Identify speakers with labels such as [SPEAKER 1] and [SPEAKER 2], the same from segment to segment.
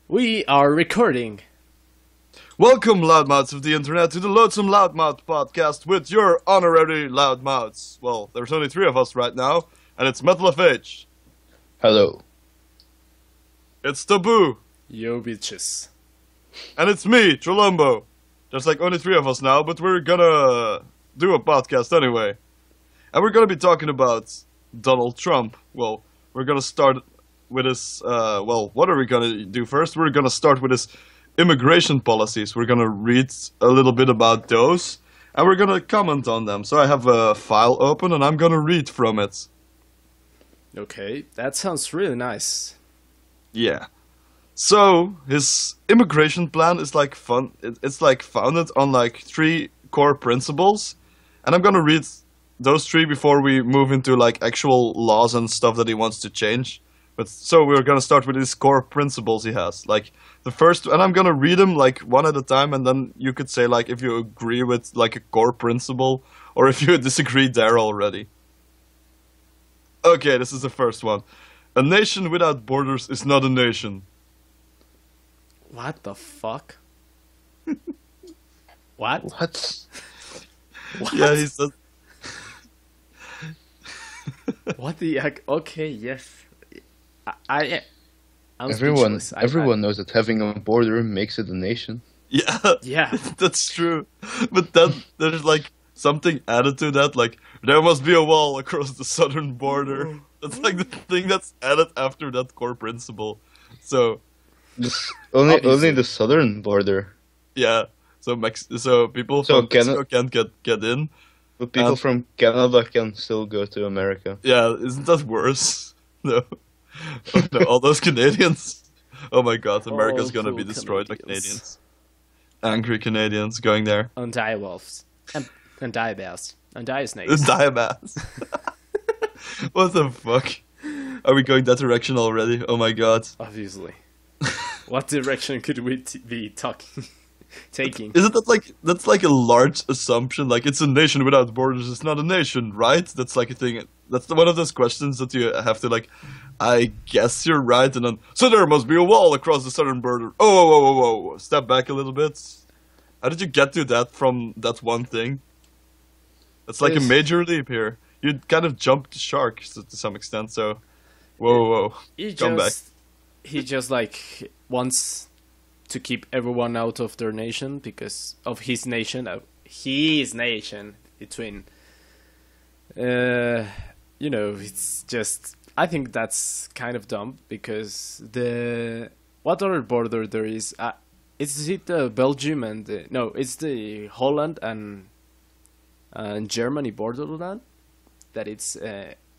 [SPEAKER 1] We are recording.
[SPEAKER 2] Welcome, loudmouths of the internet, to the Loathsome Loudmouth podcast with your honorary loudmouths. Well, there's only three of us right now, and it's Metal FH.
[SPEAKER 3] Hello.
[SPEAKER 2] It's Taboo.
[SPEAKER 1] Yo, bitches.
[SPEAKER 2] And it's me, Trolombo. There's like only three of us now, but we're gonna do a podcast anyway. And we're gonna be talking about Donald Trump. Well, we're gonna start with his, what are we gonna do first? We're gonna start with his immigration policies. We're gonna read a little bit about those, and we're gonna comment on them. So I have a file open, and I'm gonna read from it.
[SPEAKER 1] Okay, that sounds really nice.
[SPEAKER 2] Yeah. So his immigration plan is like fun. It's like founded on like three core principles, and I'm gonna read those three before we move into like actual laws and stuff that he wants to change. But so we're gonna start with his core principles he has. Like the first, and I'm gonna read them like one at a time, and then you could say like if you agree with like a core principle or if you disagree there already. Okay, this is the first one. A nation without borders is not a nation.
[SPEAKER 1] What the fuck? What?
[SPEAKER 3] What?
[SPEAKER 1] What?
[SPEAKER 2] Yeah, he said.
[SPEAKER 1] What the heck? Okay, yes. I'm
[SPEAKER 3] Everyone,
[SPEAKER 1] speechless.
[SPEAKER 3] everyone knows that having a border makes it a nation.
[SPEAKER 2] Yeah,
[SPEAKER 1] Yeah.
[SPEAKER 2] that's true. But then there's like something added to that, like there must be a wall across the southern border. That's like the thing that's added after that core principle. So
[SPEAKER 3] Only
[SPEAKER 1] Obviously.
[SPEAKER 3] the southern border.
[SPEAKER 2] yeah, so people
[SPEAKER 3] So
[SPEAKER 2] from Mexico can't get in.
[SPEAKER 3] But people
[SPEAKER 2] And-
[SPEAKER 3] from Canada can still go to America.
[SPEAKER 2] Yeah, isn't that worse? No, no, all those Canadians. Oh my God, America's gonna be
[SPEAKER 1] cool
[SPEAKER 2] destroyed by
[SPEAKER 1] Canadians.
[SPEAKER 2] Canadians. Angry Canadians going there.
[SPEAKER 1] And die wolves. And die bears. And die snakes.
[SPEAKER 2] Diabass. What the fuck? Are we going that direction already? Oh my God.
[SPEAKER 1] Obviously. What direction could we be taking?
[SPEAKER 2] Isn't that like, that's like a large assumption? Like, it's a nation without borders, it's not a nation, right? That's like a thing. That's one of those questions that you have to like, I guess you're right, and then, so there must be a wall across the southern border. Oh, whoa, whoa, whoa, whoa. Step back a little bit. How did you get to that from that one thing? That's like a
[SPEAKER 1] Yes.
[SPEAKER 2] major leap here. You kind of jumped the shark to some extent, so, whoa, whoa, come back.
[SPEAKER 1] He just like wants to keep everyone out of their nation because of his nation, between. It's just. I think that's kind of dumb because what other border there is? Is it Belgium and no? It's the Holland and Germany borderland that it's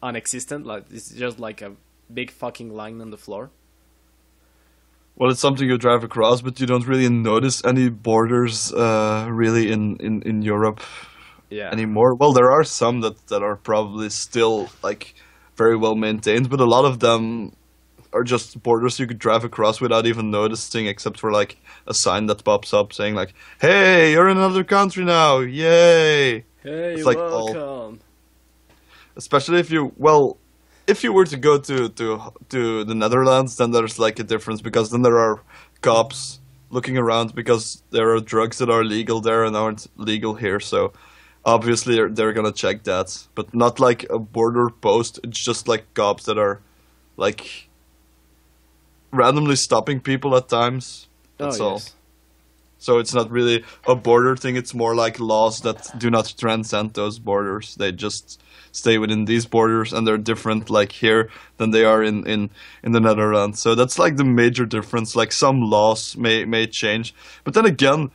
[SPEAKER 1] unexistent. Like it's just like a big fucking line on the floor.
[SPEAKER 2] Well, it's something you drive across, but you don't really notice any borders really in Europe
[SPEAKER 1] Yeah.
[SPEAKER 2] anymore. Well, there are some that are probably still like very well maintained, but a lot of them are just borders you could drive across without even noticing, except for like a sign that pops up saying like, "Hey, you're in another country now! Yay!"
[SPEAKER 1] Hey,
[SPEAKER 2] It's like all-
[SPEAKER 1] welcome.
[SPEAKER 2] Especially if you were to go to the Netherlands, then there's like a difference because then there are cops looking around because there are drugs that are legal there and aren't legal here. So obviously they're gonna check that, but not like a border post. It's just like cops that are like randomly stopping people at times. That's all.
[SPEAKER 1] Yes.
[SPEAKER 2] So it's not really a border thing. It's more like laws that do not transcend those borders. They just stay within these borders, and they're different like here than they are in the Netherlands. So that's like the major difference. Like some laws may change, but then again,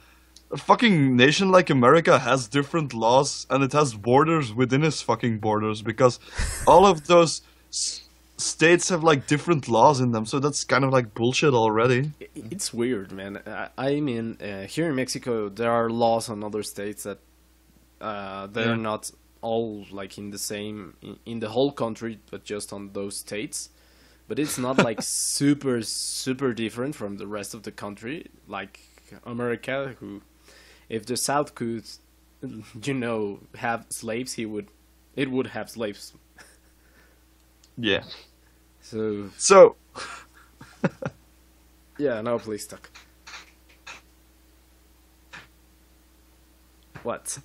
[SPEAKER 2] a fucking nation like America has different laws, and it has borders within its fucking borders because all of those states have like different laws in them. So that's kind of like bullshit already.
[SPEAKER 1] It's weird, man. I mean, here in Mexico, there are laws on other states that they're
[SPEAKER 2] Yeah.
[SPEAKER 1] not all like in the same in the whole country, but just on those states. But it's not like super different from the rest of the country, like America. Who, if the South could, have slaves, it would have slaves.
[SPEAKER 2] Yeah.
[SPEAKER 1] So
[SPEAKER 2] So
[SPEAKER 1] Yeah, now please talk. What?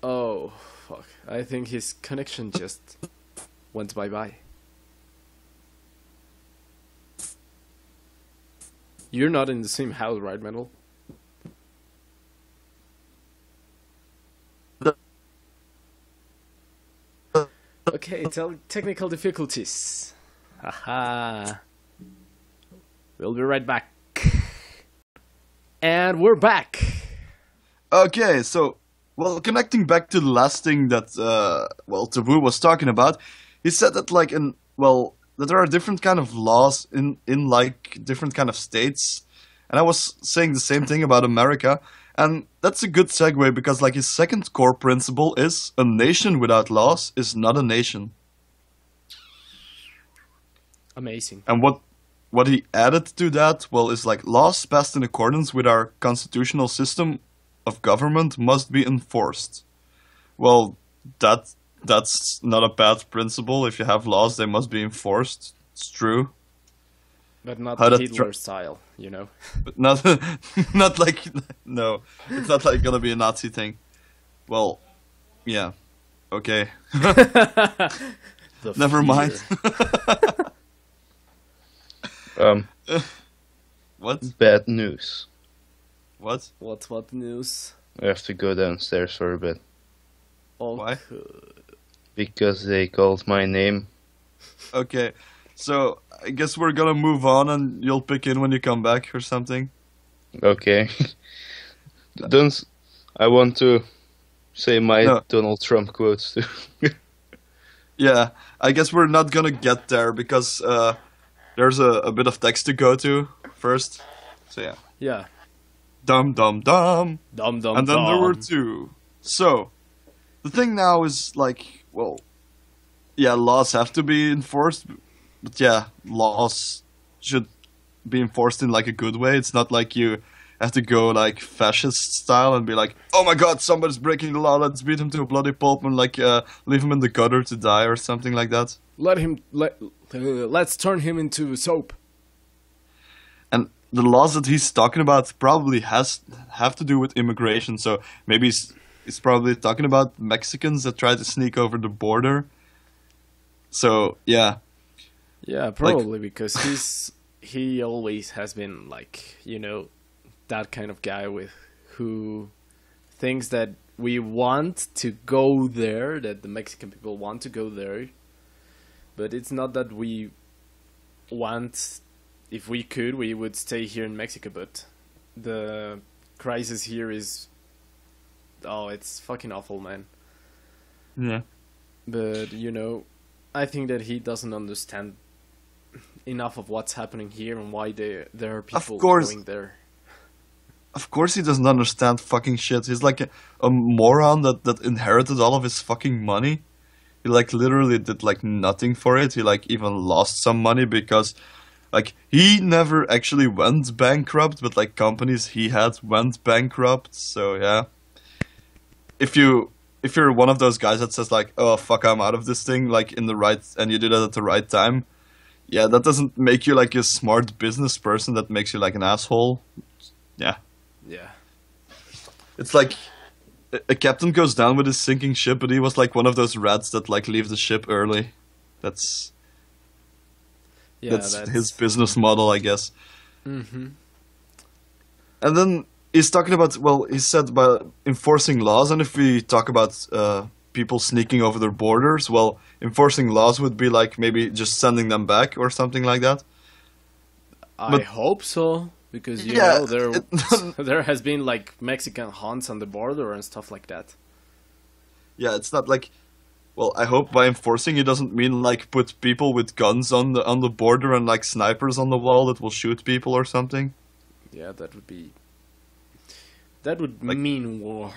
[SPEAKER 1] Oh, fuck. I think his connection just went bye-bye. You're not in the same house, right, Metal? Okay, technical difficulties. Haha. We'll be right back. And we're back.
[SPEAKER 2] Okay, so, well, connecting back to the last thing that, Taboo was talking about, he said that, that there are different kind of laws in different kind of states, and I was saying the same thing about America, and that's a good segue because, his second core principle is a nation without laws is not a nation.
[SPEAKER 1] Amazing.
[SPEAKER 2] And what he added to that, is laws passed in accordance with our constitutional system of government must be enforced. Well, that's not a bad principle. If you have laws, they must be enforced. It's true.
[SPEAKER 1] But not
[SPEAKER 2] How
[SPEAKER 1] the
[SPEAKER 2] that
[SPEAKER 1] Hitler style, you know?
[SPEAKER 2] But not no. It's not gonna be a Nazi thing. Well, yeah. Okay. Never mind. What?
[SPEAKER 3] Bad news.
[SPEAKER 2] What?
[SPEAKER 1] What news?
[SPEAKER 3] I have to go downstairs for a bit.
[SPEAKER 2] Why?
[SPEAKER 3] Because they called my name.
[SPEAKER 2] Okay. So I guess we're gonna move on, and you'll pick in when you come back or something.
[SPEAKER 3] Okay. Don't. I want to say my
[SPEAKER 2] No.
[SPEAKER 3] Donald Trump quotes too.
[SPEAKER 2] Yeah, I guess we're not gonna get there because there's a bit of text to go to first. So yeah.
[SPEAKER 1] Yeah.
[SPEAKER 2] Dum dum dum.
[SPEAKER 1] Dum dum
[SPEAKER 2] And then
[SPEAKER 1] dum.
[SPEAKER 2] there were two. So, the thing now is laws have to be enforced, but yeah, laws should be enforced in a good way. It's not like you have to go fascist style and be like, oh my god, somebody's breaking the law, let's beat him to a bloody pulp and leave him in the gutter to die or something like that.
[SPEAKER 1] Let's turn him into soap.
[SPEAKER 2] And the laws that he's talking about probably have to do with immigration. So maybe he's probably talking about Mexicans that try to sneak over the border. So yeah.
[SPEAKER 1] Yeah, probably because he always has been that kind of guy who thinks that we want to go there, that the Mexican people want to go there, but it's not that we want. If we could, we would stay here in Mexico, but the crisis here is... Oh, it's fucking awful, man.
[SPEAKER 2] Yeah.
[SPEAKER 1] But, I think that he doesn't understand enough of what's happening here and why there are people going there.
[SPEAKER 2] Of course he doesn't understand fucking shit. He's like a moron that inherited all of his fucking money. He literally did nothing for it. He even lost some money because... he never actually went bankrupt, but, companies he had went bankrupt, so, yeah. If you're one of those guys that says, oh, fuck, I'm out of this thing, in the right... And you do that at the right time, yeah, that doesn't make you, a smart business person. That makes you, an asshole. Yeah.
[SPEAKER 1] Yeah.
[SPEAKER 2] It's a captain goes down with his sinking ship, but he was, one of those rats that, leave the ship early. That's his business model, I guess.
[SPEAKER 1] Mm-hmm.
[SPEAKER 2] And then he's talking about, he said about enforcing laws, and if we talk about people sneaking over their borders, enforcing laws would be maybe just sending them back or something like that.
[SPEAKER 1] I hope so, because there has been Mexican hunts on the border and stuff like that.
[SPEAKER 2] Yeah, it's not I hope by enforcing it doesn't mean put people with guns on the border and snipers on the wall that will shoot people or something.
[SPEAKER 1] Yeah, that would mean war,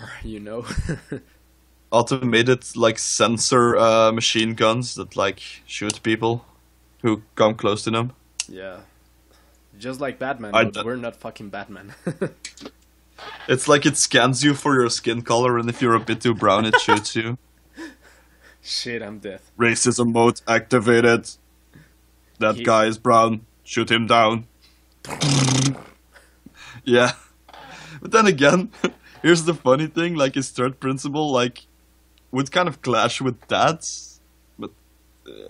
[SPEAKER 2] Automated sensor machine guns that shoot people who come close to them.
[SPEAKER 1] Yeah, just like Batman, but we're not fucking Batman.
[SPEAKER 2] It's it scans you for your skin color, and if you're a bit too brown, it shoots you.
[SPEAKER 1] Shit, I'm dead.
[SPEAKER 2] Racism mode activated. That guy is brown. Shoot him down. Yeah. But then again, here's the funny thing, like his third principle, like, would kind of clash with that. But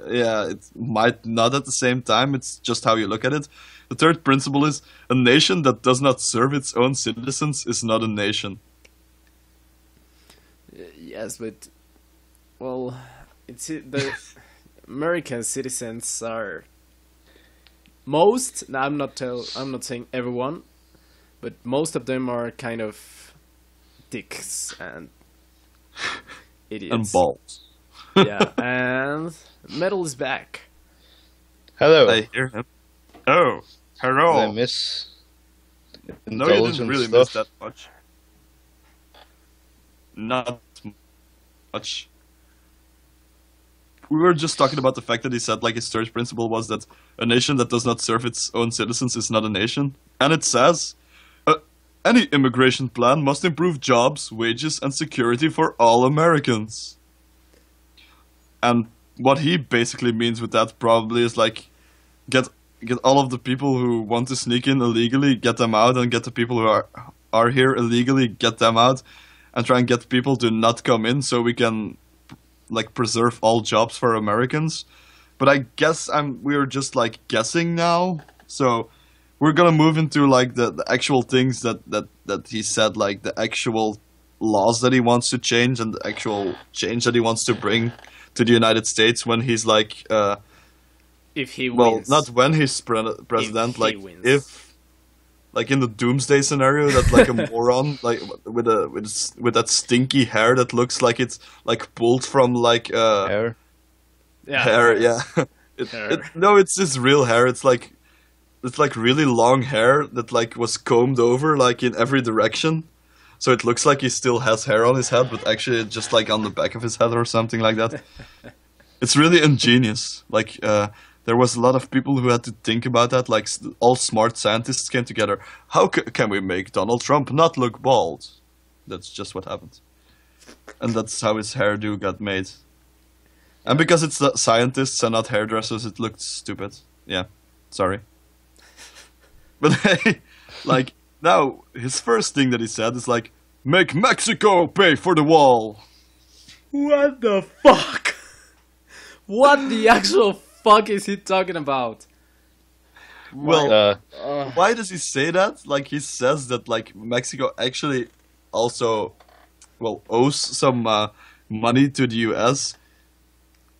[SPEAKER 2] yeah, it might not at the same time. It's just how you look at it. The third principle is a nation that does not serve its own citizens is not a nation.
[SPEAKER 1] Yes, but well, the American citizens are most. Now, I'm not saying everyone, but most of them are kind of dicks and idiots.
[SPEAKER 2] And balls.
[SPEAKER 1] Yeah, and Metal is back.
[SPEAKER 3] Hello.
[SPEAKER 2] I hear him. Oh, hello.
[SPEAKER 3] Did I miss
[SPEAKER 2] No, you didn't
[SPEAKER 3] indulgent
[SPEAKER 2] really
[SPEAKER 3] stuff?
[SPEAKER 2] miss that much. Not much. We were just talking about the fact that he said, like, his third principle was that a nation that does not serve its own citizens is not a nation. And it says, any immigration plan must improve jobs, wages, and security for all Americans. And what he basically means with that probably is, like, get all of the people who want to sneak in illegally, get them out, and get the people who are here illegally, get them out, and try and get people to not come in so we can, like, preserve all jobs for Americans. But I guess we're just, like, guessing now. So we're gonna move into, like, the actual things that he said, like, the actual laws that he wants to change and the actual change that he wants to bring to the United States when he's, like,
[SPEAKER 1] if he
[SPEAKER 2] well,
[SPEAKER 1] wins.
[SPEAKER 2] not when he's president,
[SPEAKER 1] If he
[SPEAKER 2] like,
[SPEAKER 1] wins.
[SPEAKER 2] if, like, in the doomsday scenario, that, like, a moron, like, with that stinky hair that looks like it's, like, pulled from, like,
[SPEAKER 3] Hair.
[SPEAKER 1] Yeah,
[SPEAKER 2] hair, yeah.
[SPEAKER 1] Hair.
[SPEAKER 2] No, it's his real hair. It's like really long hair that, like, was combed over, like, in every direction. So it looks like he still has hair on his head, but actually it's just, like, on the back of his head or something like that. It's really ingenious. Like, there was a lot of people who had to think about that. Like, all smart scientists came together. How can we make Donald Trump not look bald? That's just what happened. And that's how his hairdo got made. And because it's the scientists and not hairdressers, it looked stupid. Yeah, sorry. But hey, like, now, his first thing that he said is like, make Mexico pay for the wall.
[SPEAKER 1] What the fuck? What the actual fuck is he talking about?
[SPEAKER 2] Well, why does he say that? Like, he says that, like, Mexico actually also, well, owes some money to the US.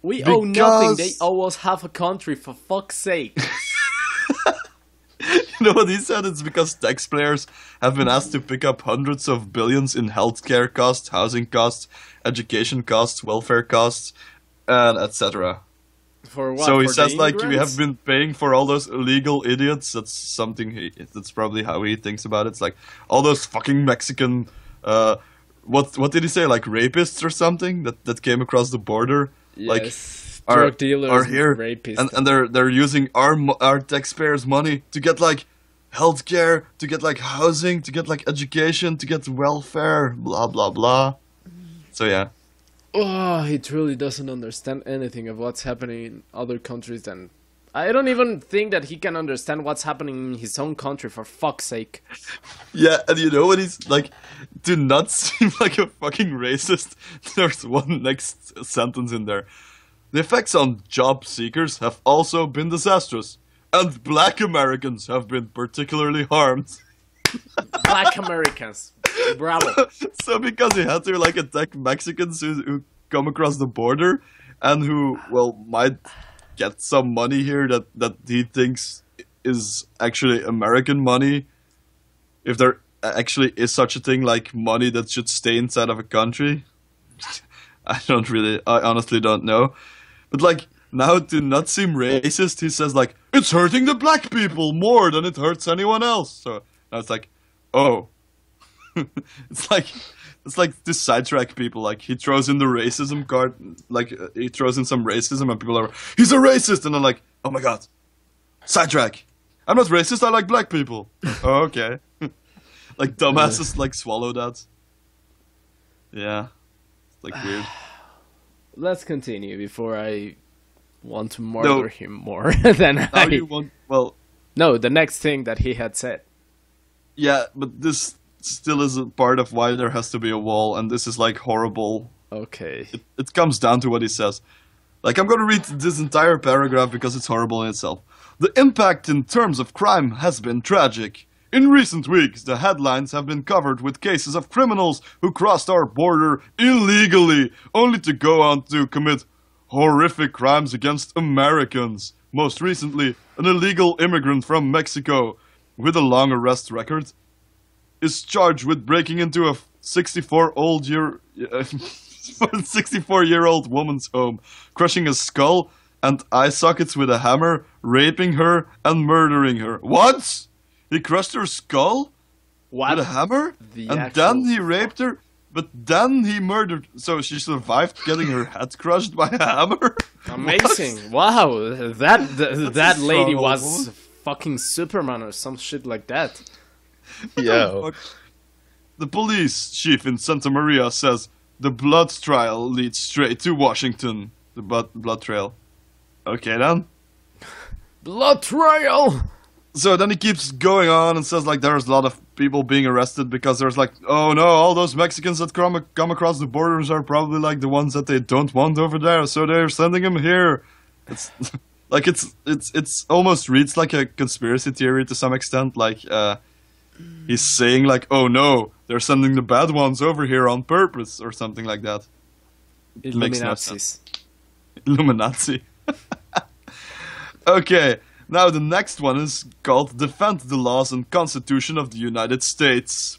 [SPEAKER 1] We owe nothing.
[SPEAKER 2] Because-
[SPEAKER 1] They owe us half a country, for fuck's sake.
[SPEAKER 2] You know what he said? It's because taxpayers have been asked to pick up hundreds of billions in healthcare costs, housing costs, education costs, welfare costs, and etc.
[SPEAKER 1] For what?
[SPEAKER 2] So he
[SPEAKER 1] For
[SPEAKER 2] says,
[SPEAKER 1] the
[SPEAKER 2] like, we
[SPEAKER 1] immigrants?
[SPEAKER 2] have been paying for all those illegal idiots. That's something that's probably how he thinks about it. It's like, all those fucking Mexican, what did he say? Like, rapists or something that came across the border? Like,
[SPEAKER 1] Yes,
[SPEAKER 2] are
[SPEAKER 1] drug dealers,
[SPEAKER 2] here,
[SPEAKER 1] rapists,
[SPEAKER 2] and they're using our taxpayers' money to get, like, healthcare, to get, like, housing, to get, like, education, to get welfare, blah blah blah. So yeah,
[SPEAKER 1] Oh, he truly doesn't understand anything of what's happening in other countries. Then I don't even think that he can understand what's happening in his own country. For fuck's sake!
[SPEAKER 2] yeah, and you know what he's like? Do not seem like a fucking racist. There's one next sentence in there. The effects on job seekers have also been disastrous, and Black Americans have been particularly harmed.
[SPEAKER 1] Black Americans, bravo!
[SPEAKER 2] So because he had to, like, attack Mexicans who come across the border and who, well, might get some money here that he thinks is actually American money, if there actually is such a thing like money that should stay inside of a country. I honestly don't know. But, like, now to not seem racist, he says, like, it's hurting the black people more than it hurts anyone else. So now it's like, oh. it's like to sidetrack people. Like, he throws in the racism card, like, he throws in some racism and people are, he's a racist, and I'm like, oh my god, sidetrack. I'm not racist, I like black people. Oh, okay. Like, dumbasses, like, swallow that. Yeah. It's, like, weird.
[SPEAKER 1] Let's continue before I want to murder him more than
[SPEAKER 2] Now
[SPEAKER 1] I.
[SPEAKER 2] you want, well,
[SPEAKER 1] No, the next thing that he had said.
[SPEAKER 2] yeah, but this still is a part of why there has to be a wall, and this is like horrible.
[SPEAKER 1] Okay.
[SPEAKER 2] It comes down to what he says. Like, I'm gonna read this entire paragraph because it's horrible in itself. The impact in terms of crime has been tragic. In recent weeks, the headlines have been covered with cases of criminals who crossed our border illegally, only to go on to commit horrific crimes against Americans. Most recently, an illegal immigrant from Mexico, with a long arrest record, is charged with breaking into a 64-year-old woman's home, crushing a skull and eye sockets with a hammer, raping her and murdering her. What? He crushed her skull
[SPEAKER 1] What?
[SPEAKER 2] with a hammer?
[SPEAKER 1] The
[SPEAKER 2] And
[SPEAKER 1] actual
[SPEAKER 2] then he raped her? But then he murdered... So she survived getting her head crushed by a hammer?
[SPEAKER 1] Amazing! Wow, that lady
[SPEAKER 2] strong
[SPEAKER 1] was
[SPEAKER 2] woman.
[SPEAKER 1] fucking Superman or some shit like that.
[SPEAKER 3] Yo.
[SPEAKER 2] The police chief in Santa Maria says the blood trail leads straight to Washington. The blood trail. Okay then.
[SPEAKER 1] Blood trail.
[SPEAKER 2] So then he keeps going on and says like there's a lot of people being arrested because there's like, oh no, all those Mexicans that come across the borders are probably like the ones that they don't want over there, so they're sending them here. It's like it's almost reads like a conspiracy theory to some extent. Like he's saying like, oh no, they're sending the bad ones over here on purpose or something like that. It makes no sense. Illuminati. Okay. Now the next one is called Defend the Laws and Constitution of the United States.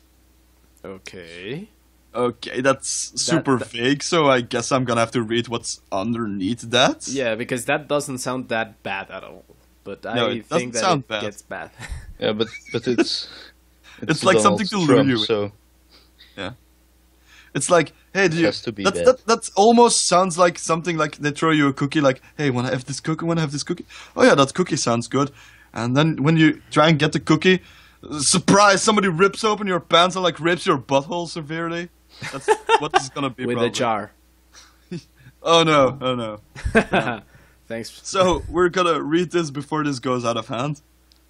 [SPEAKER 1] Okay.
[SPEAKER 2] Okay, that's super vague, so I guess I'm gonna have to read what's underneath that.
[SPEAKER 1] Yeah, because that doesn't sound that bad at all. But
[SPEAKER 2] No,
[SPEAKER 1] I
[SPEAKER 2] it
[SPEAKER 1] think that
[SPEAKER 2] sound
[SPEAKER 1] it
[SPEAKER 2] bad.
[SPEAKER 1] gets bad.
[SPEAKER 3] Yeah, but it's
[SPEAKER 2] It's like something to lure
[SPEAKER 3] Trump,
[SPEAKER 2] you in.
[SPEAKER 3] So
[SPEAKER 2] It's like, hey, do you,
[SPEAKER 3] has to be
[SPEAKER 2] that's,
[SPEAKER 3] bad.
[SPEAKER 2] that almost sounds like something like they throw you a cookie, like, hey, wanna have this cookie, wanna have this cookie? Oh yeah, that cookie sounds good. And then when you try and get the cookie, surprise, somebody rips open your pants and like rips your butthole severely. That's what this is gonna be.
[SPEAKER 1] With
[SPEAKER 2] probably.
[SPEAKER 1] a jar.
[SPEAKER 2] Oh no, oh no.
[SPEAKER 1] Thanks.
[SPEAKER 2] So, we're gonna read this before this goes out of hand.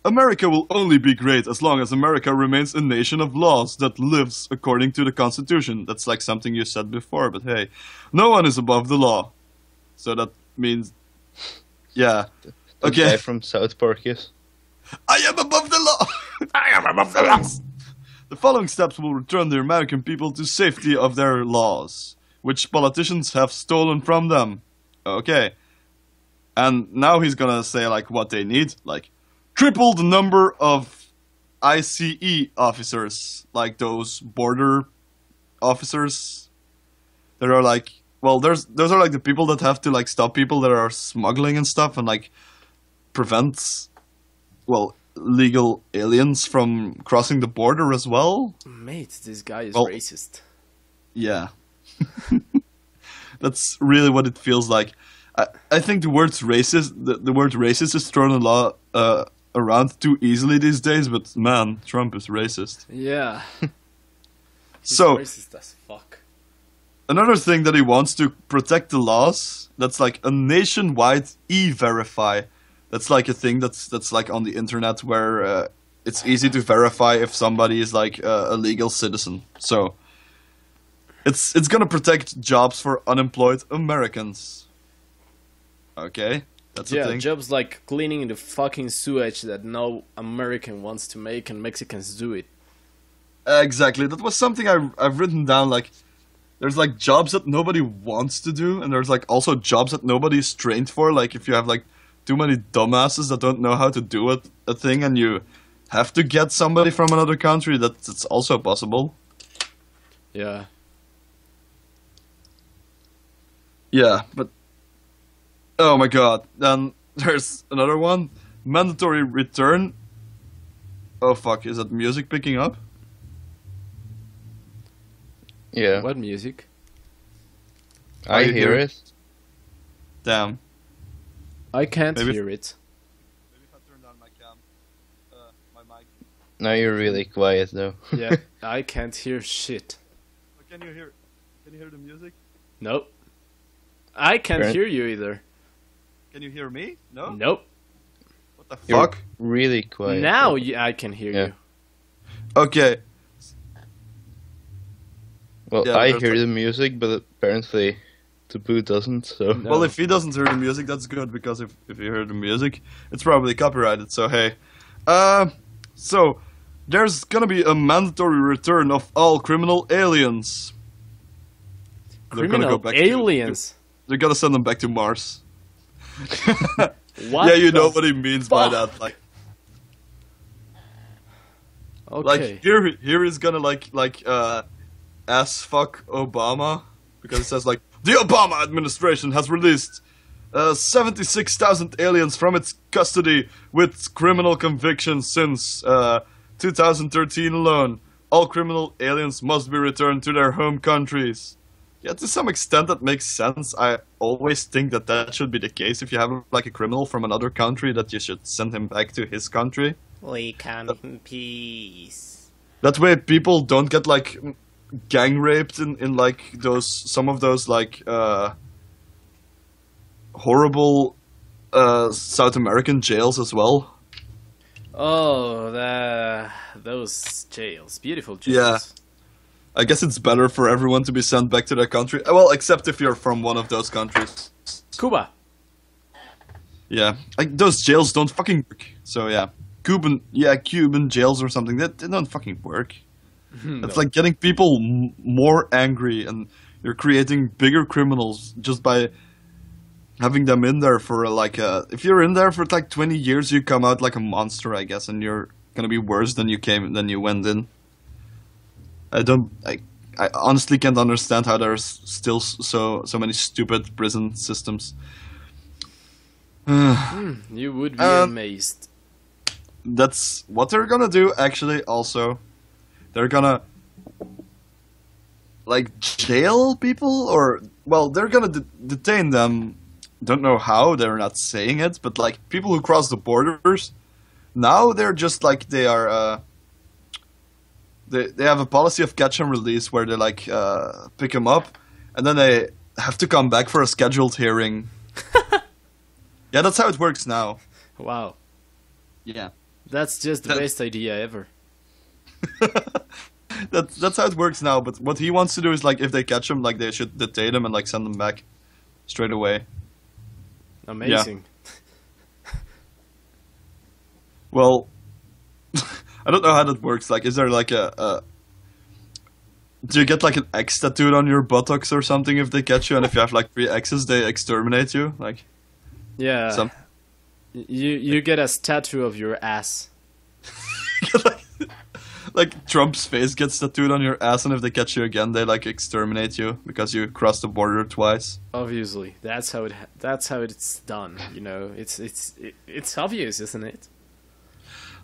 [SPEAKER 2] America will only be great as long as America remains a nation of laws that lives according to the Constitution. That's like something you said before, but hey, no one is above the law. So that means, yeah.
[SPEAKER 3] the
[SPEAKER 2] Okay,
[SPEAKER 3] guy from South Park is.
[SPEAKER 2] I am above the law! I am above the law! The following steps will return the American people to safety of their laws, which politicians have stolen from them. Okay. And now he's gonna say, like, what they need. Like, triple the number of ICE officers. Like, those border officers. That are, like... Well, those are, like, the people that have to, like, stop people that are smuggling and stuff. And, like, prevent... Well, legal aliens from crossing the border as well.
[SPEAKER 1] Mate, this guy is
[SPEAKER 2] Well-
[SPEAKER 1] racist.
[SPEAKER 2] Yeah. That's really what it feels like. I think the word racist is thrown a lot around too easily these days, but man, Trump is racist.
[SPEAKER 1] Yeah. He's
[SPEAKER 2] So,
[SPEAKER 1] racist as fuck.
[SPEAKER 2] another thing that he wants to protect the laws, that's like a nationwide e-verify. That's like a thing that's like on the internet where it's easy to verify if somebody is like a legal citizen. So, it's gonna protect jobs for unemployed Americans. Okay, that's a
[SPEAKER 1] Yeah,
[SPEAKER 2] thing.
[SPEAKER 1] jobs like cleaning the fucking sewage that no American wants to make and Mexicans do it.
[SPEAKER 2] Exactly, that was something I've written down. Like, there's like jobs that nobody wants to do, and there's like also jobs that nobody's trained for. Like, if you have like too many dumbasses that don't know how to do a thing, and you have to get somebody from another country, that's also possible.
[SPEAKER 1] Yeah.
[SPEAKER 2] Yeah, but oh my god. Then there's another one. Mandatory return. Oh fuck, is that music picking up?
[SPEAKER 3] Yeah,
[SPEAKER 1] What music?
[SPEAKER 3] I
[SPEAKER 2] you
[SPEAKER 3] hear
[SPEAKER 2] hear
[SPEAKER 3] it.
[SPEAKER 2] Damn.
[SPEAKER 1] I can't
[SPEAKER 2] Maybe-
[SPEAKER 1] hear it.
[SPEAKER 2] Maybe if I turn down my cam, my mic.
[SPEAKER 3] Now you're really quiet though.
[SPEAKER 1] Yeah, I can't hear shit.
[SPEAKER 2] Can you hear the music?
[SPEAKER 1] Nope. I can't
[SPEAKER 3] Right.
[SPEAKER 1] hear you either.
[SPEAKER 2] Can you hear me? No?
[SPEAKER 1] Nope.
[SPEAKER 2] What the
[SPEAKER 3] You're
[SPEAKER 2] fuck?
[SPEAKER 3] really quiet.
[SPEAKER 1] Now I can hear
[SPEAKER 3] Yeah.
[SPEAKER 1] you.
[SPEAKER 2] Okay.
[SPEAKER 3] Well,
[SPEAKER 2] Yeah,
[SPEAKER 3] I
[SPEAKER 2] there's
[SPEAKER 3] hear
[SPEAKER 2] like-
[SPEAKER 3] the music, but apparently the boo doesn't, so...
[SPEAKER 1] No.
[SPEAKER 2] Well, if he doesn't hear the music, that's good, because if you hear the music, it's probably copyrighted, so hey. So, there's gonna be a mandatory return of all criminal aliens. They're gonna
[SPEAKER 1] Criminal
[SPEAKER 2] go back
[SPEAKER 1] aliens.
[SPEAKER 2] They're gonna send them back to Mars.
[SPEAKER 1] What?
[SPEAKER 2] Yeah, you
[SPEAKER 1] the
[SPEAKER 2] know what he means by
[SPEAKER 1] fuck?
[SPEAKER 2] that. Like,
[SPEAKER 1] Okay.
[SPEAKER 2] here he's gonna ass fuck Obama, because it says like the Obama administration has released 76,000 aliens from its custody with criminal convictions since 2013 alone. All criminal aliens must be returned to their home countries. Yeah, to some extent that makes sense. I always think that should be the case. If you have like a criminal from another country, that you should send him back to his country.
[SPEAKER 1] We come in peace.
[SPEAKER 2] That way people don't get like gang raped in like some of those like horrible South American jails as well.
[SPEAKER 1] Oh, those jails. Beautiful jails.
[SPEAKER 2] Yeah. I guess it's better for everyone to be sent back to their country. Well, except if you're from one of those countries.
[SPEAKER 1] Cuba.
[SPEAKER 2] Yeah, like those jails don't fucking work. So yeah, Cuban jails or something they don't fucking work. It's like getting people more angry, and you're creating bigger criminals just by having them in there for if you're in there for like 20 years, you come out like a monster, I guess, and you're gonna be worse than you went in. I honestly can't understand how there's still so many stupid prison systems.
[SPEAKER 1] You would be amazed.
[SPEAKER 2] That's what they're gonna do, actually, also. They're gonna, like, jail people? They're gonna detain them. Don't know how, they're not saying it, but, like, people who cross the borders, now they're just, like, they are, They have a policy of catch and release where they, like, pick them up, and then they have to come back for a scheduled hearing. Yeah, that's how it works now.
[SPEAKER 1] Wow.
[SPEAKER 2] Yeah.
[SPEAKER 1] That's just the best idea ever.
[SPEAKER 2] That's how it works now, but what he wants to do is, like, if they catch him, like, they should detain him and, like, send him back straight away.
[SPEAKER 1] Amazing.
[SPEAKER 2] Well, I don't know how that works. Like, is there, like, do you get, like, an X tattooed on your buttocks or something if they catch you? And if you have, like, 3 X's, they exterminate you? Like,
[SPEAKER 1] Yeah. You get a tattoo of your ass.
[SPEAKER 2] like, Trump's face gets tattooed on your ass, and if they catch you again, they, like, exterminate you because you crossed the border twice.
[SPEAKER 1] Obviously, that's how it's done. You know, it's obvious, isn't it?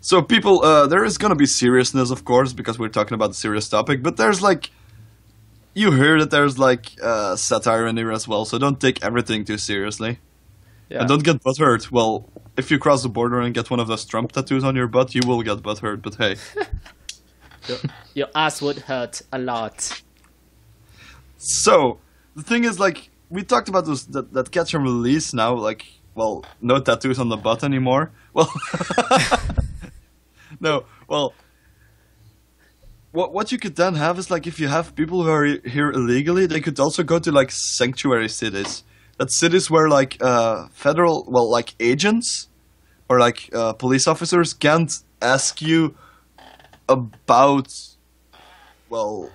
[SPEAKER 2] So people, there is gonna be seriousness, of course, because we're talking about a serious topic, but there's, like, you hear that there's, like, satire in here as well, so don't take everything too seriously.
[SPEAKER 1] Yeah.
[SPEAKER 2] And don't get butthurt. Well, if you cross the border and get one of those Trump tattoos on your butt, you will get butthurt, but hey.
[SPEAKER 1] Your ass would hurt a lot.
[SPEAKER 2] So, the thing is, like, we talked about that catch and release now, like, well, no tattoos on the butt anymore. Well, no, well, what you could then have is, like, if you have people who are here illegally, they could also go to, like, sanctuary cities. That's cities where, like, federal, well, like, agents or, like, police officers can't ask you about, well,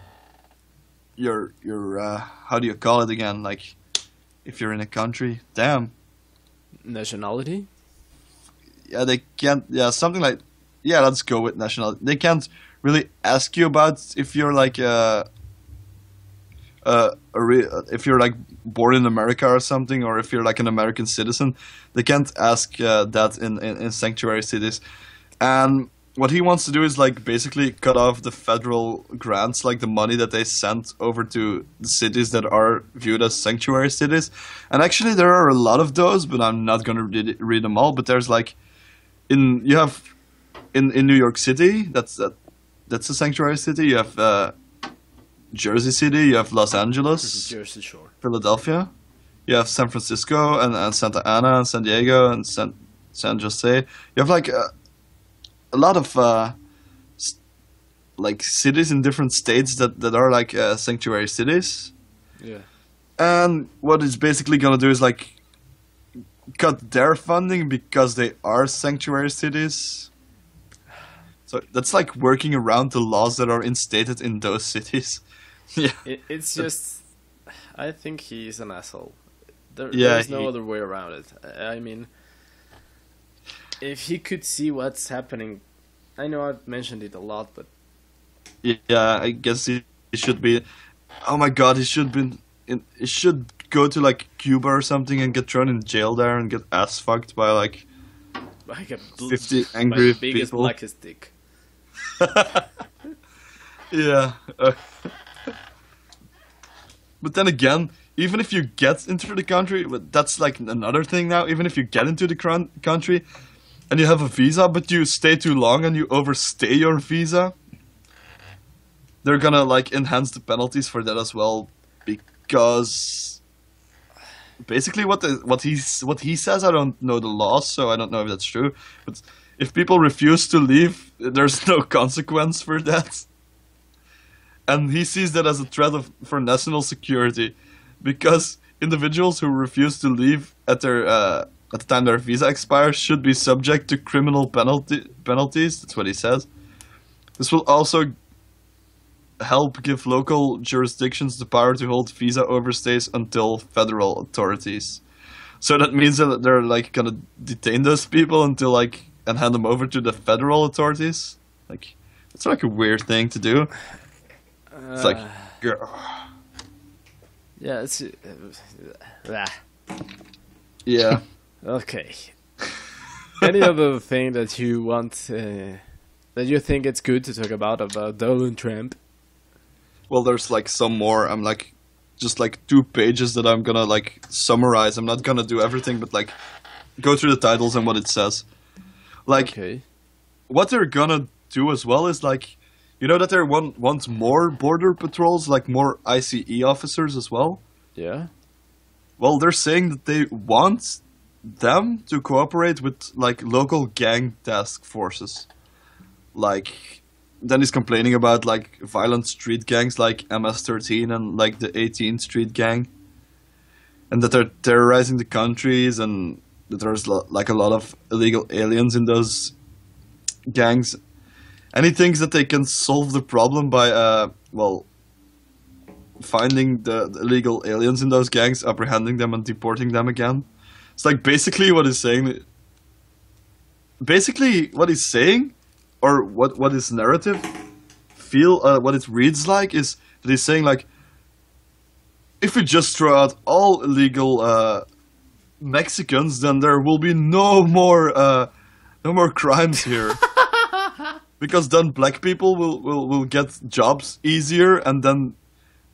[SPEAKER 2] your how do you call it again? Like, if you're in a country, damn.
[SPEAKER 1] Nationality?
[SPEAKER 2] Yeah, they can't. Yeah, something like. Yeah, let's go with nationality. They can't really ask you about if you're like if you're like born in America or something, or if you're like an American citizen. They can't ask that in sanctuary cities. And what he wants to do is, like, basically cut off the federal grants, like the money that they sent over to the cities that are viewed as sanctuary cities. And actually, there are a lot of those, but I'm not going to read them all. But there's, like, in New York City, that's a sanctuary city. You have Jersey City, you have Los Angeles,
[SPEAKER 1] Jersey Shore.
[SPEAKER 2] Philadelphia. You have San Francisco and Santa Ana and San Diego and San Jose. You have like a lot of like cities in different states that are like sanctuary cities.
[SPEAKER 1] Yeah.
[SPEAKER 2] And what it's basically gonna do is like cut their funding because they are sanctuary cities. So that's like working around the laws that are instated in those cities. Yeah.
[SPEAKER 1] It's just, I think he's an asshole.
[SPEAKER 2] Yeah,
[SPEAKER 1] There's no other way around it. I mean, if he could see what's happening, I know I've mentioned it a lot, but
[SPEAKER 2] Yeah, I guess he should be. Oh my god, he should be. He should go to like Cuba or something and get thrown in jail there and get ass fucked by like
[SPEAKER 1] like a
[SPEAKER 2] 50 angry
[SPEAKER 1] my biggest
[SPEAKER 2] people.
[SPEAKER 1] blackest dick.
[SPEAKER 2] Yeah. But then again, even if you get into the country, but that's like another thing now. Even if you get into the country and you have a visa, but you stay too long and you overstay your visa, they're gonna like enhance the penalties for that as well, because basically what he says, I don't know the laws, so I don't know if that's true. But if people refuse to leave, there's no consequence for that, and he sees that as a threat for national security, because individuals who refuse to leave at the time their visa expires should be subject to criminal penalties. That's what he says. This will also help give local jurisdictions the power to hold visa overstays until federal authorities. So that means that they're like gonna detain those people until like and hand them over to the federal authorities. Like it's like a weird thing to do. It's like,
[SPEAKER 1] yeah, it's
[SPEAKER 2] yeah.
[SPEAKER 1] okay. Any other thing that you want that you think it's good to talk about Donald Trump?
[SPEAKER 2] Well, there's like some more. I'm like just like 2 pages that I'm gonna like summarize. I'm not gonna do everything, but like go through the titles and what it says. Like
[SPEAKER 1] Okay.
[SPEAKER 2] what they're gonna do as well is like, you know that they want more border patrols, like more ICE officers as well.
[SPEAKER 1] Yeah.
[SPEAKER 2] Well, they're saying that they want them to cooperate with like local gang task forces. Like then he's complaining about like violent street gangs like MS-13 and like the 18th Street Gang, and that they're terrorizing the countries, and that there's like a lot of illegal aliens in those gangs. And he thinks that they can solve the problem by finding the illegal aliens in those gangs, apprehending them, and deporting them again. It's like basically what he's saying. Basically, what he's saying, or what his narrative what it reads like, is that he's saying like, if we just throw out all illegal Mexicans, then there will be no more crimes here. Because then black people will get jobs easier, and then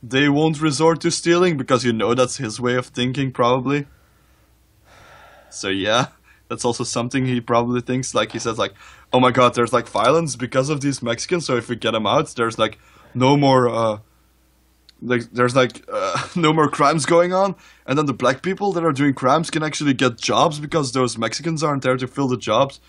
[SPEAKER 2] they won't resort to stealing, because you know that's his way of thinking, probably. So yeah, that's also something he probably thinks. Like he says like, oh my god, there's like violence because of these Mexicans, so if we get them out, there's like no more no more crimes going on, and then the black people that are doing crimes can actually get jobs because those Mexicans aren't there to fill the jobs.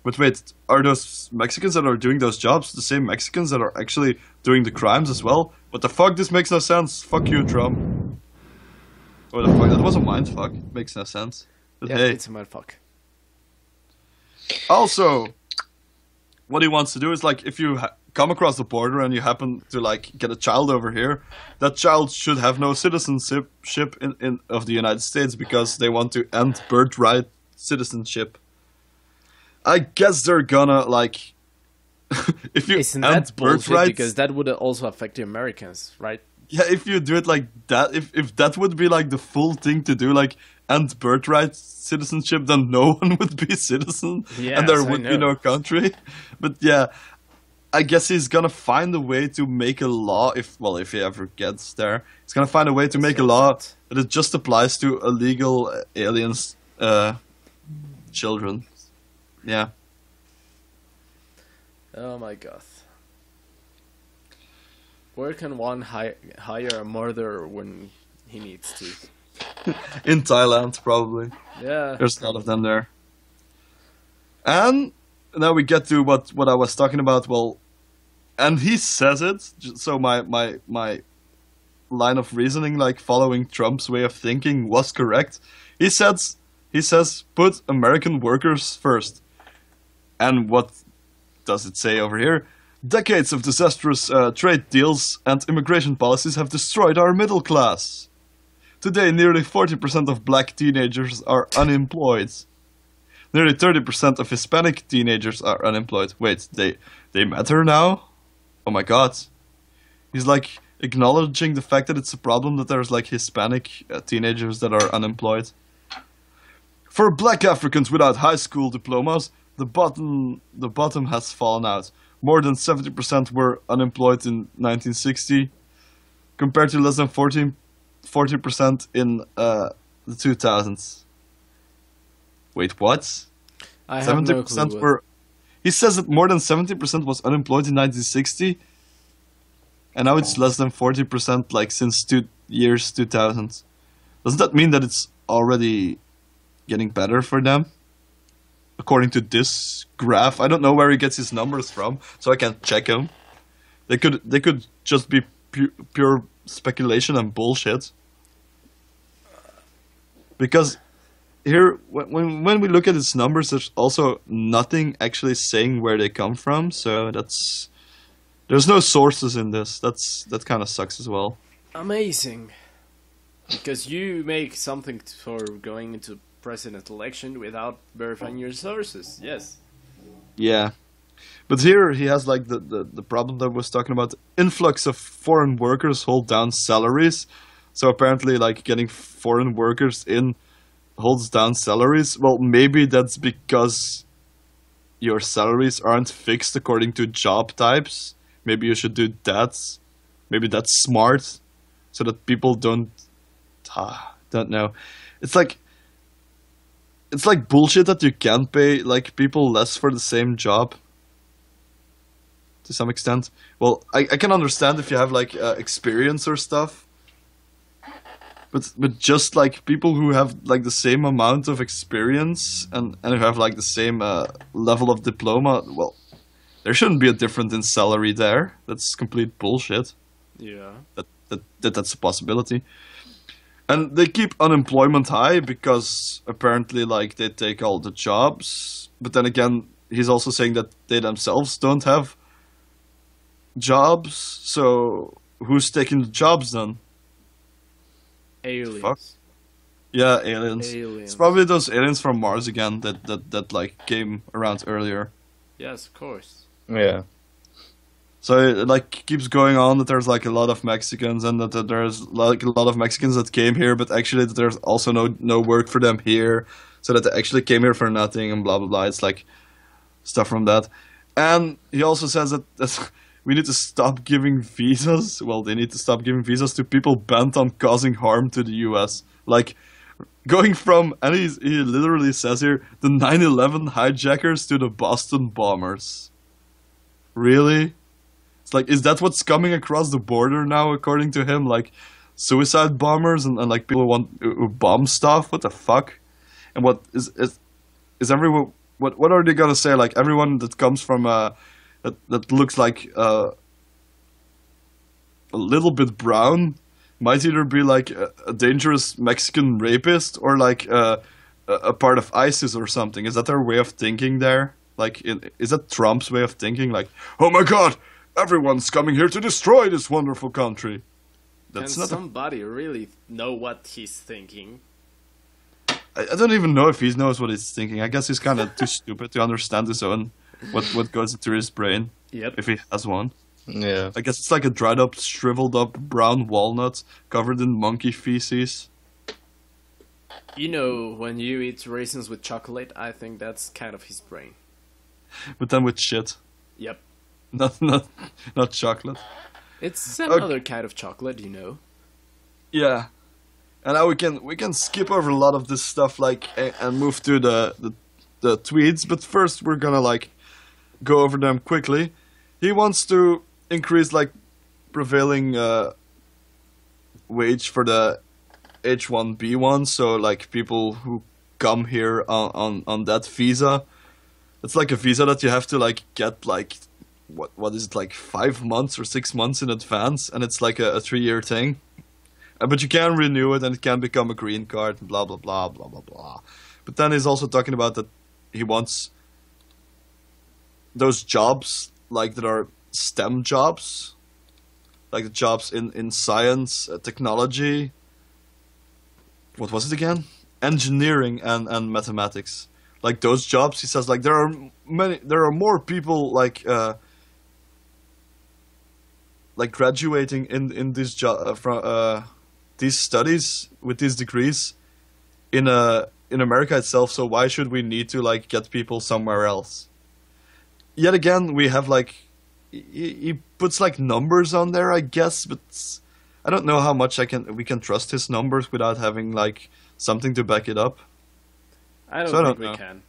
[SPEAKER 2] But wait, are those Mexicans that are doing those jobs the same Mexicans that are actually doing the crimes as well? What the fuck? This makes no sense. Fuck you, Trump. What the fuck? That was a mindfuck. Makes no sense. But
[SPEAKER 1] Yeah,
[SPEAKER 2] hey.
[SPEAKER 1] it's a motherfucker.
[SPEAKER 2] Also, what he wants to do is like, if you come across the border and you happen to like get a child over here, that child should have no citizenship in of the United States, because they want to end birthright citizenship. I guess they're gonna like, if you
[SPEAKER 1] Isn't
[SPEAKER 2] end
[SPEAKER 1] that bullshit?
[SPEAKER 2] birthright,
[SPEAKER 1] Because that would also affect the Americans, right?
[SPEAKER 2] yeah, if you do it like that, if that would be like the full thing to do, like end birthright citizenship, then no one would be a citizen, and there
[SPEAKER 1] Yes, I
[SPEAKER 2] would be
[SPEAKER 1] know.
[SPEAKER 2] no country. But yeah, I guess he's gonna find a way to make a law, if he ever gets there. He's gonna find a way to make a law that it just applies to illegal aliens, children. Yeah.
[SPEAKER 1] Oh my god. Where can one hire a murderer when he needs to?
[SPEAKER 2] In Thailand, probably.
[SPEAKER 1] Yeah.
[SPEAKER 2] There's a lot of them there. And now we get to what I was talking about. Well, and he says it. So my line of reasoning, like following Trump's way of thinking, was correct. He says put American workers first. And what does it say over here? Decades of disastrous trade deals and immigration policies have destroyed our middle class. Today, nearly 40% of black teenagers are unemployed. Nearly 30% of Hispanic teenagers are unemployed. Wait, they matter now? Oh my god. He's like acknowledging the fact that it's a problem that there's like Hispanic teenagers that are unemployed. For black Africans without high school diplomas, the bottom has fallen out. More than 70% were unemployed in 1960, compared to less than 40% in the 2000s. Wait, what?
[SPEAKER 1] I have no clue.
[SPEAKER 2] 70% were. He says that more than 70% was unemployed in 1960, and now it's less than 40%, like since 2000. Doesn't that mean that it's already getting better for them? According to this graph, I don't know where he gets his numbers from, so I can't check them. They could just be pure speculation and bullshit. Because here, when we look at his numbers, there's also nothing actually saying where they come from. So there's no sources in this. That kind of sucks as well.
[SPEAKER 1] Amazing. Because you make something for going into president election without verifying your sources. Yes.
[SPEAKER 2] Yeah. But here he has like the problem that I was talking about. Influx of foreign workers hold down salaries. So apparently like getting foreign workers in holds down salaries. Well, maybe that's because your salaries aren't fixed according to job types. Maybe you should do that. Maybe that's smart, so that people don't know. It's like bullshit that you can pay like people less for the same job. To some extent. Well, I can understand if you have like experience or stuff. But just like people who have like the same amount of experience and who have like the same level of diploma, well, there shouldn't be a difference in salary there. That's complete bullshit.
[SPEAKER 1] Yeah.
[SPEAKER 2] That's a possibility. And they keep unemployment high because apparently like they take all the jobs. But then again, he's also saying that they themselves don't have jobs. So who's taking the jobs then?
[SPEAKER 1] Aliens.
[SPEAKER 2] Fuck. Yeah, aliens. It's probably those aliens from Mars again that like came around earlier.
[SPEAKER 1] Yes, of course.
[SPEAKER 3] Yeah.
[SPEAKER 2] So it like keeps going on that there's like a lot of Mexicans and that there's like a lot of Mexicans that came here, but actually that there's also no work for them here, so that they actually came here for nothing and blah blah blah. It's like stuff from that. And he also says that we need to stop giving visas. Well, they need to stop giving visas to people bent on causing harm to the U.S. Like going from, and he literally says here, the 9/11 hijackers to the Boston bombers. Really? It's like, is that what's coming across the border now, according to him? Like, suicide bombers and like people who bomb stuff? What the fuck? And what is everyone? What are they gonna say? Like everyone that comes from that looks like a little bit brown might either be like a dangerous Mexican rapist or like a part of ISIS or something. Is that their way of thinking there? Like, is that Trump's way of thinking? Like, oh my god, everyone's coming here to destroy this wonderful country.
[SPEAKER 1] Can somebody really know what he's thinking?
[SPEAKER 2] I don't even know if he knows what he's thinking. I guess he's kind of too stupid to understand his own what goes into his brain.
[SPEAKER 1] Yep.
[SPEAKER 2] If he has one.
[SPEAKER 3] Yeah.
[SPEAKER 2] I guess it's like a dried up, shriveled up brown walnut covered in monkey feces.
[SPEAKER 1] You know, when you eat raisins with chocolate, I think that's kind of his brain.
[SPEAKER 2] But then with shit.
[SPEAKER 1] Yep.
[SPEAKER 2] Not chocolate.
[SPEAKER 1] It's another kind of chocolate, you know.
[SPEAKER 2] Yeah. And now we can skip over a lot of this stuff like and move to the tweets, but first we're gonna like go over them quickly. He wants to increase like prevailing wage for the H1B1, so like people who come here on that visa. It's like a visa that you have to like get like what is it, like 5 months or 6 months in advance, and it's like a 3-year thing. But you can renew it, and it can become a green card, and blah blah blah blah blah blah. But then he's also talking about that he wants those jobs like that are STEM jobs, like the jobs in science, technology. What was it again? Engineering and mathematics. Like those jobs, he says, like there are more people like graduating in this job from these studies with these degrees in America itself. So why should we need to like get people somewhere else? Yet again, we have like he puts like numbers on there, I guess, but I don't know how much we can trust his numbers without having like something to back it up.
[SPEAKER 1] I don't think we can.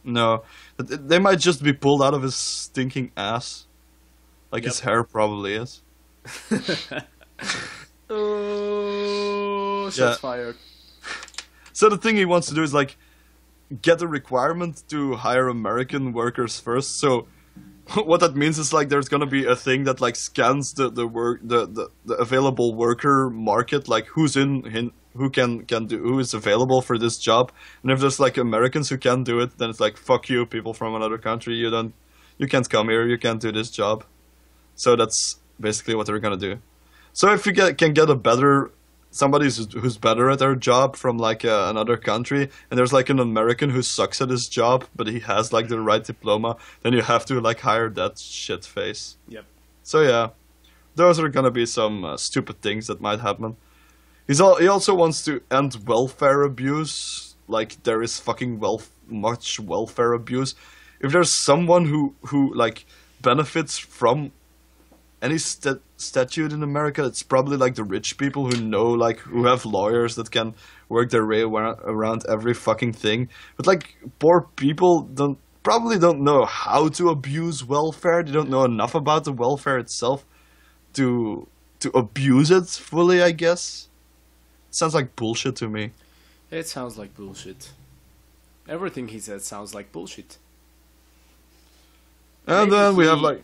[SPEAKER 2] No, they might just be pulled out of his stinking ass, like his hair probably is.
[SPEAKER 1] Oh, shots fired.
[SPEAKER 2] So the thing he wants to do is like get a requirement to hire American workers first. So what that means is like there's gonna be a thing that like scans the available worker market, like who's who can do, who is available for this job, and if there's like Americans who can do it, then it's like fuck you, people from another country, you can't come here, you can't do this job. So that's basically what they're gonna do. So if you can get somebody who's better at their job from like another country, and there's like an American who sucks at his job, but he has like the right diploma, then you have to like hire that shit face.
[SPEAKER 1] Yep.
[SPEAKER 2] So yeah, those are gonna be some stupid things that might happen. He also wants to end welfare abuse. Like there is fucking much welfare abuse. If there's someone who like benefits from any statute in America, it's probably like the rich people who have lawyers that can work their way around every fucking thing. But like poor people probably don't know how to abuse welfare. They don't know enough about the welfare itself to abuse it fully, I guess. Sounds like bullshit to me.
[SPEAKER 1] It sounds like bullshit. Everything he said sounds like bullshit.
[SPEAKER 2] And then we have like...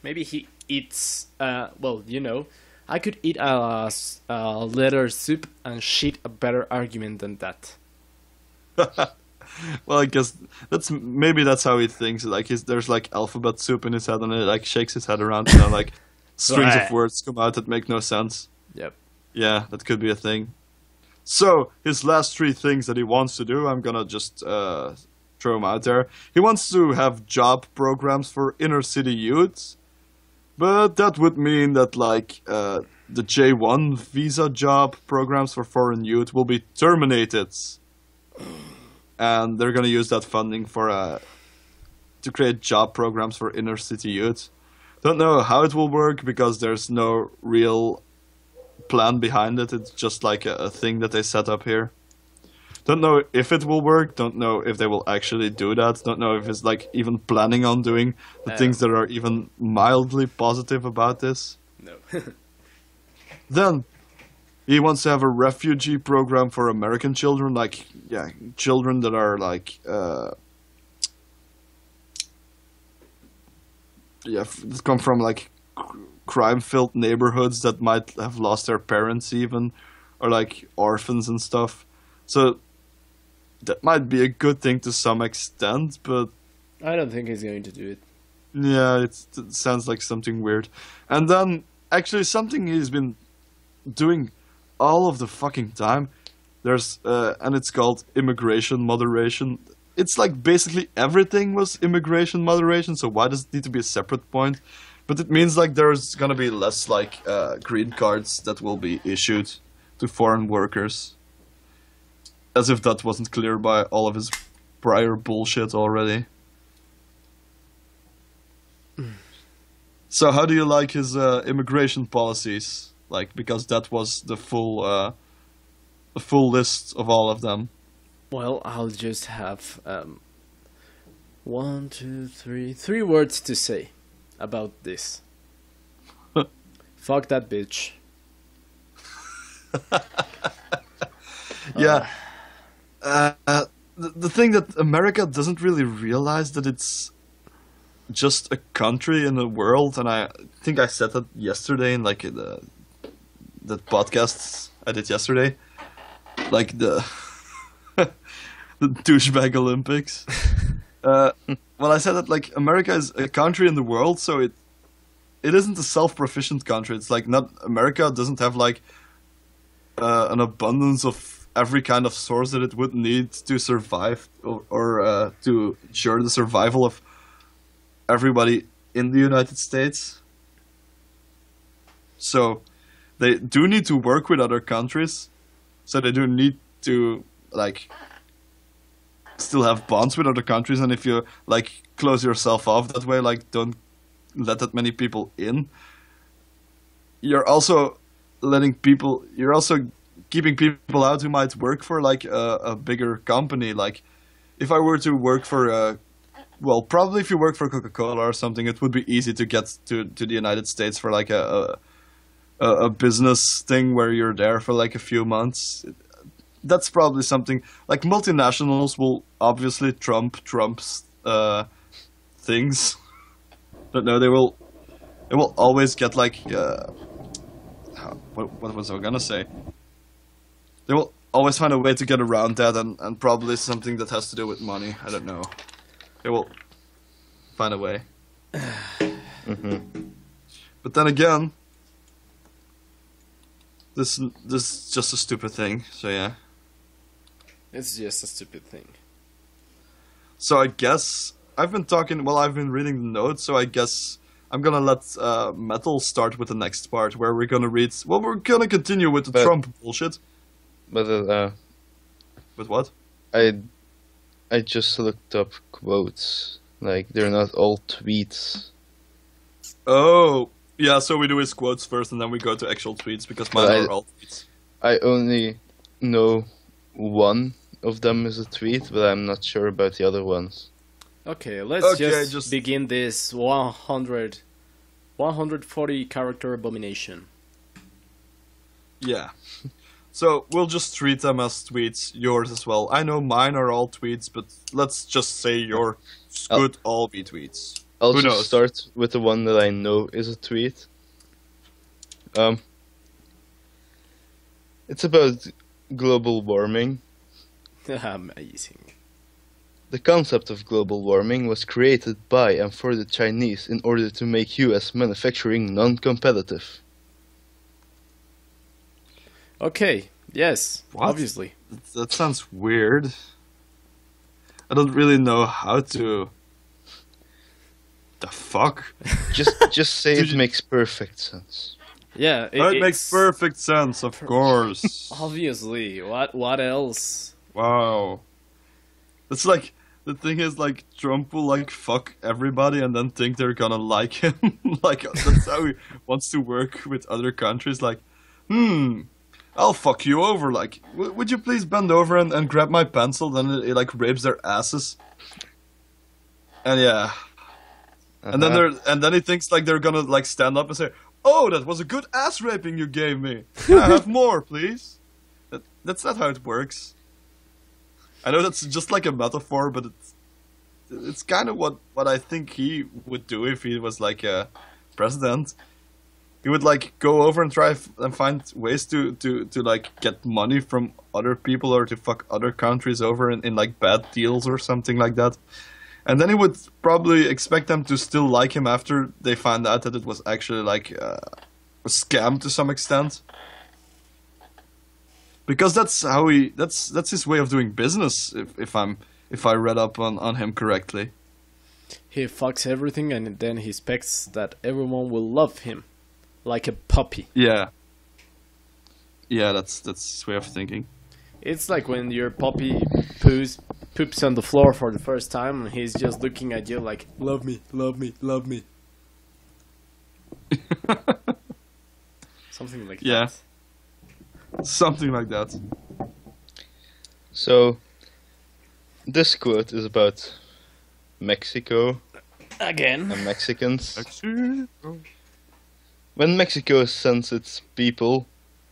[SPEAKER 1] Maybe he eats... well, you know, I could eat a leather soup and shit a better argument than that.
[SPEAKER 2] Well, I guess maybe that's how he thinks. Like there's like alphabet soup in his head, and it like shakes his head around, and like strings of words come out that make no sense.
[SPEAKER 1] Yep.
[SPEAKER 2] Yeah, that could be a thing. So, his last 3 things that he wants to do, I'm gonna just throw them out there. He wants to have job programs for inner city youths, but that would mean that, like, the J1 visa job programs for foreign youth will be terminated. And they're gonna use that funding for to create job programs for inner city youth. Don't know how it will work because there's no real plan behind it. It's just like a thing that they set up here. Don't know if it will work. Don't know if they will actually do that. Don't know if it's like even planning on doing the things that are even mildly positive about this.
[SPEAKER 1] No.
[SPEAKER 2] Then he wants to have a refugee program for American children, like children that are like that come from like crime-filled neighborhoods that might have lost their parents even, or like orphans and stuff. So that might be a good thing to some extent, but
[SPEAKER 1] I don't think he's going to do it.
[SPEAKER 2] Yeah, it sounds like something weird. And then actually something he's been doing all of the fucking time. There's and it's called immigration moderation. It's like basically everything was immigration moderation, so why does it need to be a separate point? But it means like there's gonna be less like green cards that will be issued to foreign workers. As if that wasn't clear by all of his prior bullshit already. So how do you like his immigration policies? Like, because that was the full list of all of them.
[SPEAKER 1] Well, I'll just have 3 words to say about this. Fuck that bitch.
[SPEAKER 2] Yeah. The thing that America doesn't really realize that it's just a country in the world, and I think I said that yesterday in like the podcast I did yesterday, like the the douchebag Olympics. Well, I said that like America is a country in the world, so it isn't a self-proficient country. It's like not America doesn't have like an abundance of every kind of source that it would need to survive or to ensure the survival of everybody in the United States. So they do need to work with other countries. So they do need to like still have bonds with other countries, and if you like close yourself off that way, like don't let that many people in, you're also keeping people out who might work for like a bigger company. Like if I were to work for well, probably if you work for Coca-Cola or something, it would be easy to get to the United States for like a business thing where you're there for like a few months. That's probably something like multinationals will obviously trump Trump's things. But no, they will always get like what was I gonna say? They will always find a way to get around that, and probably something that has to do with money. I don't know. They will find a way. But then again, this is just a stupid thing. So yeah.
[SPEAKER 1] It's just a stupid thing.
[SPEAKER 2] So I guess I've been reading the notes, so I guess I'm gonna let Metal start with the next part, where we're gonna read. Well, we're gonna continue with the Trump bullshit.
[SPEAKER 3] But
[SPEAKER 2] With what?
[SPEAKER 3] I just looked up quotes. Like they're not all tweets.
[SPEAKER 2] Oh, yeah. So we do his quotes first, and then we go to actual tweets because mine are all tweets.
[SPEAKER 3] I only know one of them is a tweet, but I'm not sure about the other ones.
[SPEAKER 1] Okay, let's just begin this 140 character abomination.
[SPEAKER 2] Yeah. So we'll just treat them as tweets, yours as well. I know mine are all tweets, but let's just say yours could all be tweets.
[SPEAKER 3] I'll
[SPEAKER 2] Who
[SPEAKER 3] just
[SPEAKER 2] knows?
[SPEAKER 3] start with the one that I know is a tweet. It's about global warming.
[SPEAKER 1] Amazing.
[SPEAKER 3] The concept of global warming was created by and for the Chinese in order to make US manufacturing non-competitive.
[SPEAKER 1] Okay, yes,
[SPEAKER 2] What?
[SPEAKER 1] obviously.
[SPEAKER 2] That sounds weird. I don't really know how to. The fuck?
[SPEAKER 3] Just say it makes perfect sense.
[SPEAKER 1] Yeah,
[SPEAKER 2] It makes perfect sense, of course.
[SPEAKER 1] Obviously, what else?
[SPEAKER 2] Wow. It's like, the thing is, like, Trump will, like, fuck everybody and then think they're gonna like him. Like, that's how he wants to work with other countries. Like, I'll fuck you over. Like, would you please bend over and grab my pencil? Then it like, rapes their asses. And yeah. And then he thinks, like, they're gonna, like, stand up and say, "Oh, that was a good ass raping you gave me. Can I have more, please?" That's not how it works. I know that's just like a metaphor, but it's kind of what I think he would do if he was like a president. He would like go over and try and find ways to like get money from other people or to fuck other countries over in like bad deals or something like that. And then he would probably expect them to still like him after they find out that it was actually like a scam to some extent. Because that's his way of doing business. If I read up on him correctly,
[SPEAKER 1] He fucks everything and then he expects that everyone will love him, like a puppy.
[SPEAKER 2] yeah, that's his way of thinking.
[SPEAKER 1] It's like when your puppy poops on the floor for the first time and he's just looking at you like, "Love me, love me, love me." Something like
[SPEAKER 2] Yeah.
[SPEAKER 1] that.
[SPEAKER 2] Something like that.
[SPEAKER 3] So, this quote is about Mexico
[SPEAKER 1] Again.
[SPEAKER 3] and Mexicans. When Mexico sends its people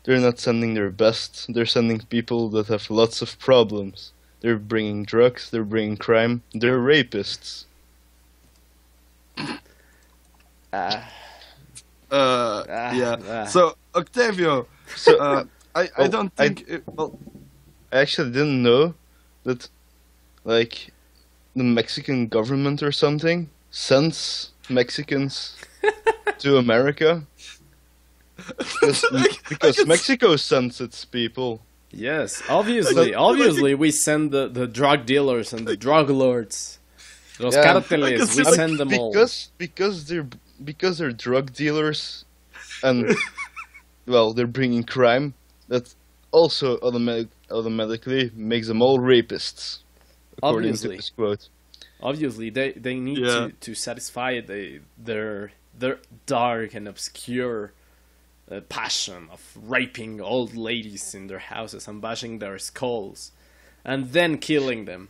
[SPEAKER 3] they're not sending their best. They're sending people that have lots of problems. They're bringing drugs. They're bringing crime. They're rapists.
[SPEAKER 2] Yeah. So Octavio, I don't think.
[SPEAKER 3] I actually didn't know that, like, the Mexican government or something sends Mexicans to America because Mexico sends its people.
[SPEAKER 1] Yes, obviously we send the drug dealers and the drug lords. Los carteles, we send them all.
[SPEAKER 3] Because they're drug dealers and, well, they're bringing crime, that also automatically makes them all rapists, according to this quote.
[SPEAKER 1] Obviously, they need to satisfy their dark and obscure passion of raping old ladies in their houses and bashing their skulls, and then killing them.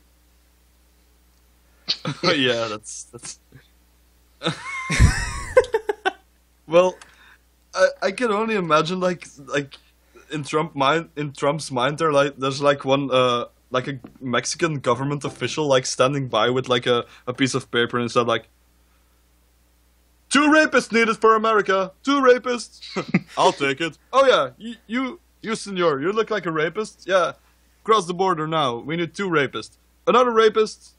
[SPEAKER 2] Yeah, that's. Well, I can only imagine like in Trump's mind there's like one like a Mexican government official like standing by with like a piece of paper and said like, 2 rapists needed for America. 2 rapists. I'll take it. Oh yeah, you senor, you look like a rapist. Yeah, cross the border now. We need 2 rapists. Another rapist.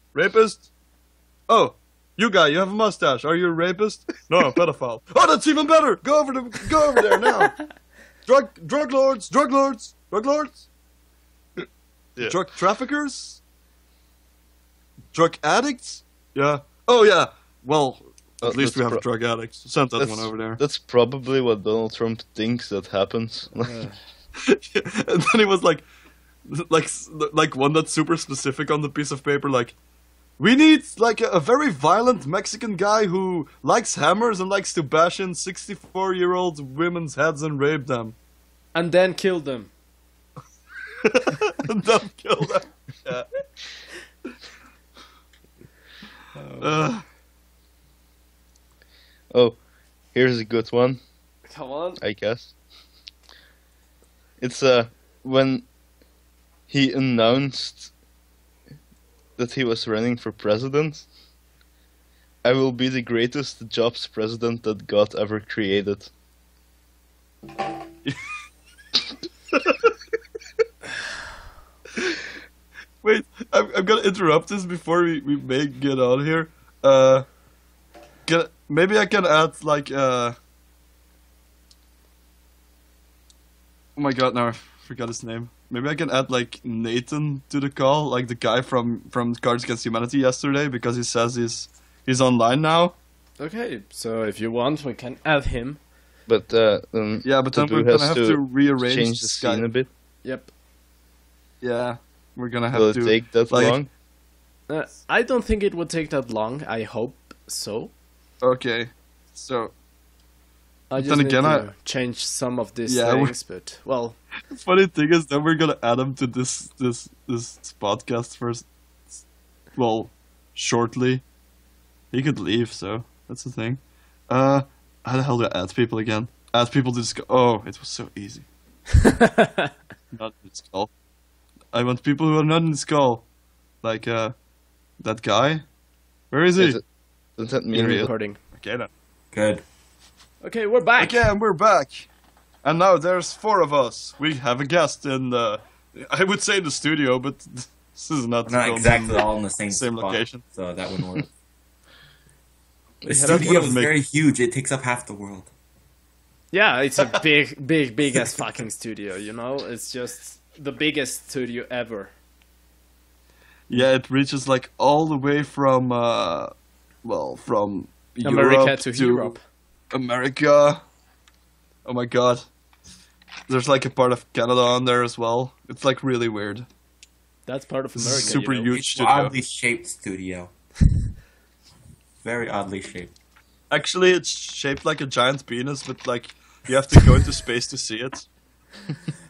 [SPEAKER 2] Oh, you guy, you have a mustache. Are you a rapist? No, a pedophile. Oh, that's even better. Go over there now. Drug lords.
[SPEAKER 3] Yeah.
[SPEAKER 2] Drug traffickers. Drug addicts. Yeah. Oh yeah. Well, at least we have drug addicts. Send that one over there.
[SPEAKER 3] That's probably what Donald Trump thinks that happens.
[SPEAKER 2] Yeah. And then he was like one that's super specific on the piece of paper, like, we need like a very violent Mexican guy who likes hammers and likes to bash in 64-year-old women's heads and rape them.
[SPEAKER 1] And then kill them.
[SPEAKER 2] And then kill them. Yeah.
[SPEAKER 3] Oh, here's a good one.
[SPEAKER 1] Come on.
[SPEAKER 3] I guess. It's when he announced that he was running for president. I will be the greatest jobs president that God ever created.
[SPEAKER 2] Wait, I'm gonna interrupt this before we may get on here. Maybe I can add like oh my god, now I forgot his name. Maybe I can add like Nathan to the call, like the guy from Cards Against Humanity yesterday, because he says he's online now.
[SPEAKER 1] Okay, so if you want, we can add him.
[SPEAKER 3] But
[SPEAKER 2] yeah, but then we're gonna have to rearrange
[SPEAKER 3] change the scene a bit.
[SPEAKER 1] Yep.
[SPEAKER 2] Yeah, we're gonna have
[SPEAKER 3] Will
[SPEAKER 2] to.
[SPEAKER 3] it take that long?
[SPEAKER 1] I don't think it would take that long. I hope so.
[SPEAKER 2] Okay, so.
[SPEAKER 1] I just
[SPEAKER 2] then
[SPEAKER 1] need
[SPEAKER 2] again,
[SPEAKER 1] to change some of these things, but well.
[SPEAKER 2] The funny thing is, then we're gonna add him to this podcast first. Well, shortly. He could leave, so that's the thing. How the hell do I add people again? Add people to Skull. Oh, it was so easy. Not in Skull. I want people who are not in Skull, like that guy. Where is he?
[SPEAKER 3] Does that mean
[SPEAKER 1] recording?
[SPEAKER 2] Okay, then.
[SPEAKER 4] Good.
[SPEAKER 1] Okay, we're back.
[SPEAKER 2] Okay, and we're back. And now there's 4 of us. We have a guest in the, I would say the studio, but this is not
[SPEAKER 4] exactly all in the same spot,
[SPEAKER 2] location.
[SPEAKER 4] So that wouldn't work. The
[SPEAKER 2] that
[SPEAKER 4] studio is
[SPEAKER 2] make-
[SPEAKER 4] very huge. It takes up half the world.
[SPEAKER 1] Yeah, it's a big as fucking studio, you know? It's just the biggest studio ever.
[SPEAKER 2] Yeah, it reaches like all the way from, from
[SPEAKER 1] America
[SPEAKER 2] Europe
[SPEAKER 1] to Europe.
[SPEAKER 2] America. Oh my god. There's like a part of Canada on there as well. It's like really weird.
[SPEAKER 1] That's part of America.
[SPEAKER 2] Super
[SPEAKER 1] you know?
[SPEAKER 2] huge
[SPEAKER 4] It's
[SPEAKER 2] studio.
[SPEAKER 4] an oddly shaped studio. Very oddly shaped.
[SPEAKER 2] Actually, it's shaped like a giant penis, but like you have to go into space to see it.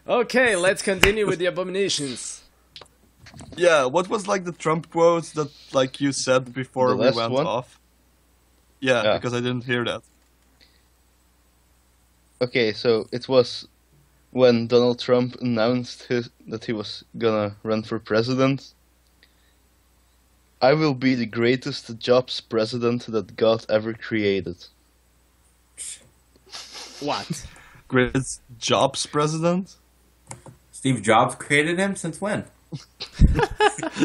[SPEAKER 1] Okay, let's continue with the abominations.
[SPEAKER 2] Yeah, what was like the Trump quote that like you said before
[SPEAKER 3] The
[SPEAKER 2] we
[SPEAKER 3] last
[SPEAKER 2] went
[SPEAKER 3] one?
[SPEAKER 2] off? Yeah,
[SPEAKER 3] Yeah.
[SPEAKER 2] because I didn't hear that.
[SPEAKER 3] Okay, so it was when Donald Trump announced that he was gonna run for president. I will be the greatest jobs president that God ever created.
[SPEAKER 1] What?
[SPEAKER 2] Greatest jobs president?
[SPEAKER 4] Steve Jobs created him since when?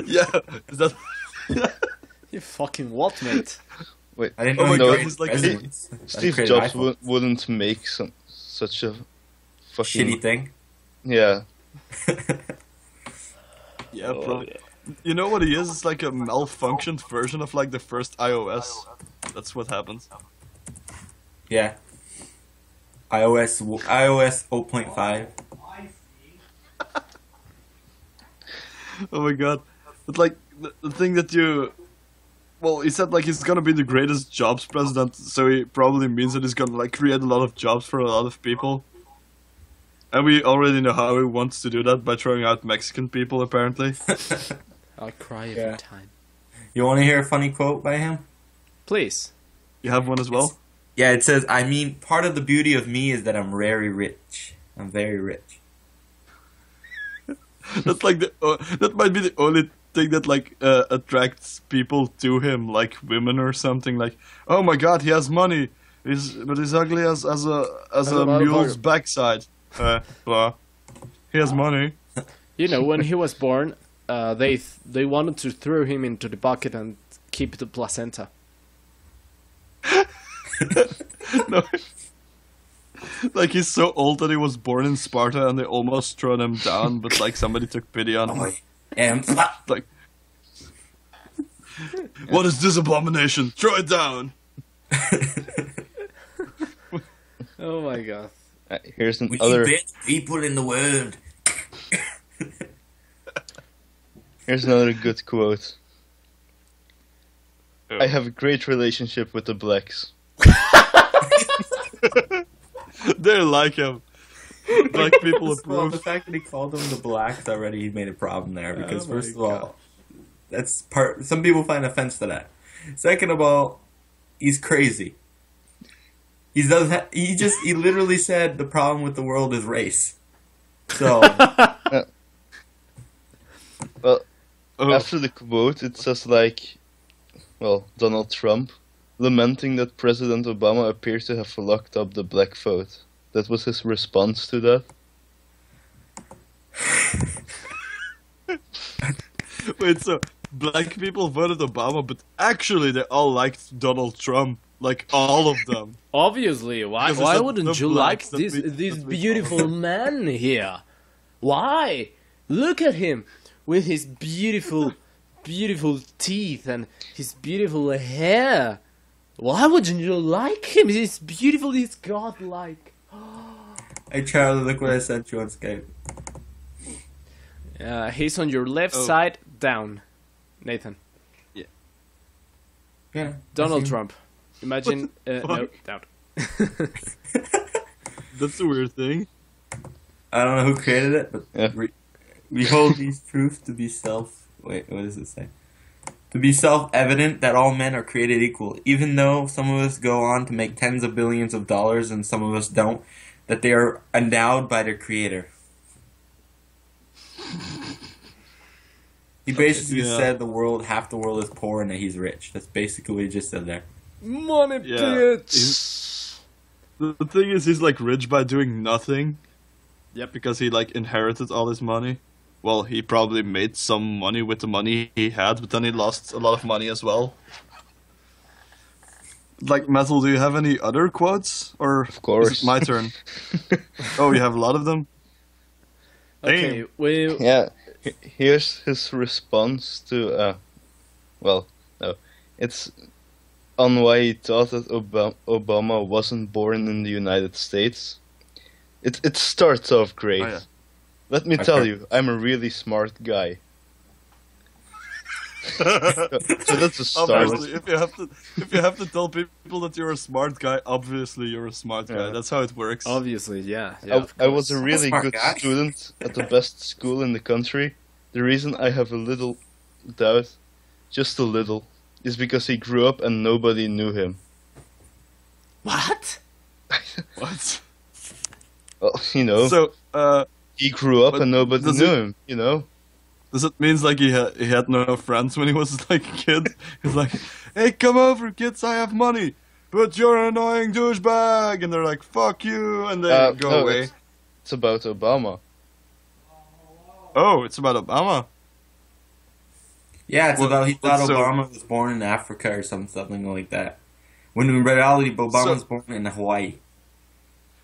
[SPEAKER 2] Yeah, is that?
[SPEAKER 1] You fucking what, mate?
[SPEAKER 3] Wait,
[SPEAKER 4] I didn't
[SPEAKER 2] Oh
[SPEAKER 4] know
[SPEAKER 2] my
[SPEAKER 4] he
[SPEAKER 2] God,
[SPEAKER 4] created
[SPEAKER 2] he's like-
[SPEAKER 4] presidents. That
[SPEAKER 3] Steve
[SPEAKER 4] created
[SPEAKER 3] Jobs
[SPEAKER 4] iPhone.
[SPEAKER 3] wouldn't make such a fucking
[SPEAKER 4] Shitty thing.
[SPEAKER 3] Yeah.
[SPEAKER 2] Yeah, probably. You know what he is? It's like a malfunctioned version of like the first iOS. That's what happens.
[SPEAKER 4] Yeah. iOS 0.5.
[SPEAKER 2] Oh my god. But like the thing that you, well, he said like he's gonna be the greatest jobs president, so he probably means that he's gonna like create a lot of jobs for a lot of people. And we already know how he wants to do that by throwing out Mexican people, apparently.
[SPEAKER 1] I'll cry every
[SPEAKER 4] Yeah.
[SPEAKER 1] time.
[SPEAKER 4] You want to hear a funny quote by him?
[SPEAKER 1] Please.
[SPEAKER 2] You have one as well?
[SPEAKER 4] Yeah, it says, I mean, part of the beauty of me is that I'm very rich. I'm very rich.
[SPEAKER 2] That's like that might be the only thing that like attracts people to him, like women or something. Like, oh my god, he has money. But he's ugly as a mule's backside. Blah. He has money.
[SPEAKER 1] You know, when he was born, they wanted to throw him into the bucket and keep the placenta.
[SPEAKER 2] No. Like he's so old that he was born in Sparta and they almost thrown him down, but like somebody took pity on him.
[SPEAKER 4] And
[SPEAKER 2] Like, what is this abomination? Throw it down.
[SPEAKER 1] Oh my god.
[SPEAKER 3] Here's
[SPEAKER 4] we
[SPEAKER 3] another.
[SPEAKER 4] need best people in the world.
[SPEAKER 3] Here's another good quote.
[SPEAKER 2] Oh.
[SPEAKER 3] I have a great relationship with the blacks.
[SPEAKER 2] They like him. Black people
[SPEAKER 4] Well,
[SPEAKER 2] approve.
[SPEAKER 4] the fact that he called them the blacks already, he made a problem there. Because
[SPEAKER 1] Oh my
[SPEAKER 4] first of all, that's part. Some people find offense to that. Second of all, he's crazy. He literally said the problem with the world is race. So
[SPEAKER 3] Well,
[SPEAKER 2] Oh,
[SPEAKER 3] after the quote, it says like, well, Donald Trump lamenting that President Obama appears to have locked up the black vote. That was his response to that.
[SPEAKER 2] wait, so black people voted Obama, but actually they all liked Donald Trump. Like all of them.
[SPEAKER 1] Obviously, why
[SPEAKER 2] Because it's the
[SPEAKER 1] wouldn't you like
[SPEAKER 2] blacks that
[SPEAKER 1] this
[SPEAKER 2] we-
[SPEAKER 1] this
[SPEAKER 2] that we-
[SPEAKER 1] beautiful man here? Why? Look at him with his beautiful teeth and his beautiful hair. Why wouldn't you like him? He's beautiful, he's godlike.
[SPEAKER 4] hey Charlie, look what I sent you on Skype.
[SPEAKER 1] He's on your left
[SPEAKER 2] Oh.
[SPEAKER 1] side, down. Nathan.
[SPEAKER 4] Yeah,
[SPEAKER 1] Donald
[SPEAKER 4] I see.
[SPEAKER 1] Trump. Imagine, no,
[SPEAKER 2] fuck?
[SPEAKER 1] down.
[SPEAKER 2] That's a weird thing.
[SPEAKER 4] I don't know who created it, but
[SPEAKER 3] Yeah.
[SPEAKER 4] we hold these truths to be Wait, what does it say? To be self-evident that all men are created equal, even though some of us go on to make tens of billions of dollars and some of us don't, that they are endowed by their creator. He basically
[SPEAKER 2] Yeah.
[SPEAKER 4] said half the world is poor and that he's rich. That's basically what he just said there.
[SPEAKER 1] Money
[SPEAKER 2] Yeah.
[SPEAKER 1] pits!
[SPEAKER 2] The thing is, he's like rich by doing nothing.
[SPEAKER 1] Yep.
[SPEAKER 2] Because he like inherited all his money. Well, he probably made some money with the money he had, but then he lost a lot of money as well. Like, Metal, do you have any other quotes? Or
[SPEAKER 3] Of course.
[SPEAKER 2] is it my turn? Oh, you have a lot of them?
[SPEAKER 1] Okay,
[SPEAKER 2] Damn.
[SPEAKER 1] well,
[SPEAKER 3] Yeah, here's his response to, well, no, it's on why he thought that Obama wasn't born in the United States. It starts off great.
[SPEAKER 2] Oh, yeah.
[SPEAKER 3] Let me tell you, I'm a really smart guy. So that's a start.
[SPEAKER 2] Obviously, if you have to tell people that you're a smart guy, obviously you're a smart guy.
[SPEAKER 3] Yeah.
[SPEAKER 2] That's how it works.
[SPEAKER 1] obviously, yeah.
[SPEAKER 3] I was a really
[SPEAKER 4] Smart
[SPEAKER 3] good
[SPEAKER 4] guy.
[SPEAKER 3] student at the best school in the country. The reason I have a little doubt, just a little, is because he grew up and nobody knew him.
[SPEAKER 1] What?
[SPEAKER 2] What?
[SPEAKER 3] Well, you know,
[SPEAKER 2] So
[SPEAKER 3] He grew up
[SPEAKER 2] But
[SPEAKER 3] and nobody
[SPEAKER 2] does
[SPEAKER 3] knew
[SPEAKER 2] it-
[SPEAKER 3] him, you know?
[SPEAKER 2] Does it mean like he had no friends when he was like a kid? He's like, hey, come over, kids, I have money, but you're an annoying douchebag, and they're like, fuck you, and they go
[SPEAKER 3] No,
[SPEAKER 2] away.
[SPEAKER 3] It's about Obama.
[SPEAKER 2] Oh, it's about Obama.
[SPEAKER 4] Yeah, it's about he thought
[SPEAKER 2] so-
[SPEAKER 4] Obama was born in Africa or something like that. When in reality, Obama was born in Hawaii.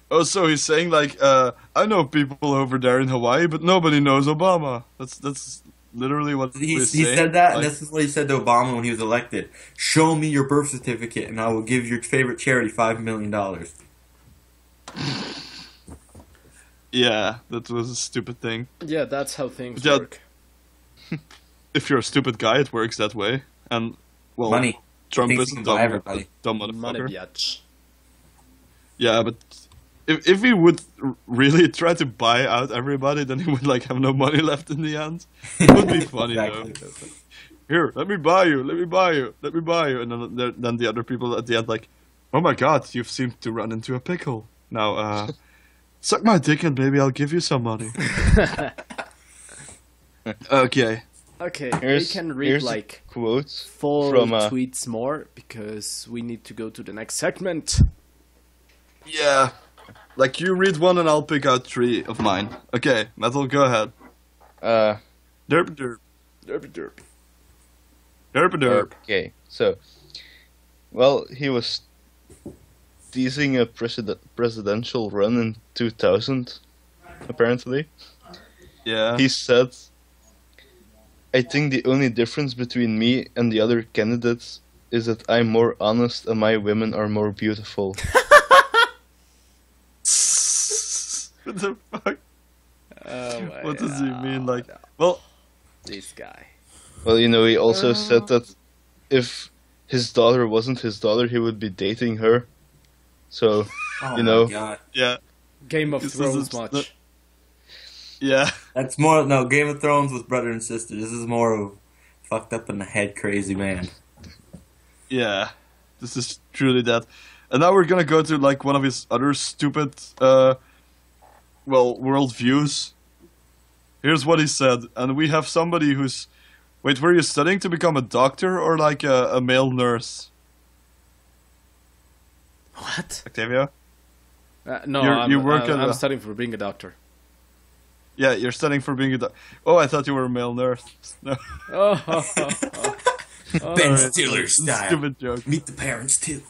[SPEAKER 2] Oh, so he's saying like, I know people over there in Hawaii, but nobody knows Obama. That's literally what
[SPEAKER 4] He
[SPEAKER 2] he's saying.
[SPEAKER 4] said that, and
[SPEAKER 2] Like,
[SPEAKER 4] this is what he said to Obama when he was elected. Show me your birth certificate, and I will give your favorite charity $5 million.
[SPEAKER 2] yeah, that was a stupid thing.
[SPEAKER 1] Yeah, that's how things
[SPEAKER 2] Yeah.
[SPEAKER 1] work.
[SPEAKER 2] If you're a stupid guy, it works that way. And well,
[SPEAKER 4] Money.
[SPEAKER 2] Trump
[SPEAKER 4] Thinks
[SPEAKER 2] is
[SPEAKER 4] he
[SPEAKER 2] a
[SPEAKER 4] can
[SPEAKER 2] dumb,
[SPEAKER 4] buy everybody.
[SPEAKER 2] dumb
[SPEAKER 1] Money,
[SPEAKER 2] motherfucker.
[SPEAKER 1] biatch.
[SPEAKER 2] Yeah, but if he would really try to buy out everybody, then he would like have no money left in the end. It would be funny
[SPEAKER 4] Exactly.
[SPEAKER 2] though. Here, let me buy you, let me buy you, let me buy you, and then the other people at the end like, oh my god, you've seemed to run into a pickle. Now, suck my dick and baby, I'll give you some money. Okay.
[SPEAKER 1] Okay,
[SPEAKER 3] Here's-
[SPEAKER 1] we can read
[SPEAKER 3] here's a
[SPEAKER 1] like
[SPEAKER 3] Quote
[SPEAKER 1] 4
[SPEAKER 3] from
[SPEAKER 1] tweets more because we need to go to the next segment.
[SPEAKER 2] Yeah. Like you read one and I'll pick out 3 of mine. Okay, Metal, go ahead. Derp derp.
[SPEAKER 1] Derp derp.
[SPEAKER 2] Derp derp.
[SPEAKER 3] Okay, so, well, he was teasing a presidential run in 2000, apparently.
[SPEAKER 2] Yeah.
[SPEAKER 3] He said, I think the only difference between me and the other candidates is that I'm more honest and my women are more beautiful.
[SPEAKER 2] What the fuck?
[SPEAKER 1] Oh my
[SPEAKER 2] What does he mean? Like,
[SPEAKER 1] God,
[SPEAKER 2] well,
[SPEAKER 1] this guy.
[SPEAKER 3] Well, you know, he also said that if his daughter wasn't his daughter, he would be dating her. So,
[SPEAKER 4] Oh
[SPEAKER 3] You know.
[SPEAKER 4] my God.
[SPEAKER 2] yeah,
[SPEAKER 1] Game of
[SPEAKER 2] This
[SPEAKER 1] Thrones
[SPEAKER 2] is-
[SPEAKER 1] much.
[SPEAKER 2] yeah.
[SPEAKER 4] That's more, no, Game of Thrones was brother and sister. This is more of fucked up in the head crazy man.
[SPEAKER 2] Yeah, this is truly that. And now we're gonna go to like one of his other stupid, world views. Here's what he said, and we have somebody who's. Wait, were you studying to become a doctor or like a male nurse,
[SPEAKER 1] What?
[SPEAKER 2] Octavia?
[SPEAKER 1] No,
[SPEAKER 2] You work at
[SPEAKER 1] I'm
[SPEAKER 2] a-
[SPEAKER 1] studying for being a doctor.
[SPEAKER 2] Yeah, you're studying for being a doctor. Oh, I thought you were a male nurse. No,
[SPEAKER 1] Oh,
[SPEAKER 4] Ben
[SPEAKER 2] sorry,
[SPEAKER 4] Stiller
[SPEAKER 2] it's a
[SPEAKER 4] style.
[SPEAKER 2] Stupid joke.
[SPEAKER 4] Meet the parents too.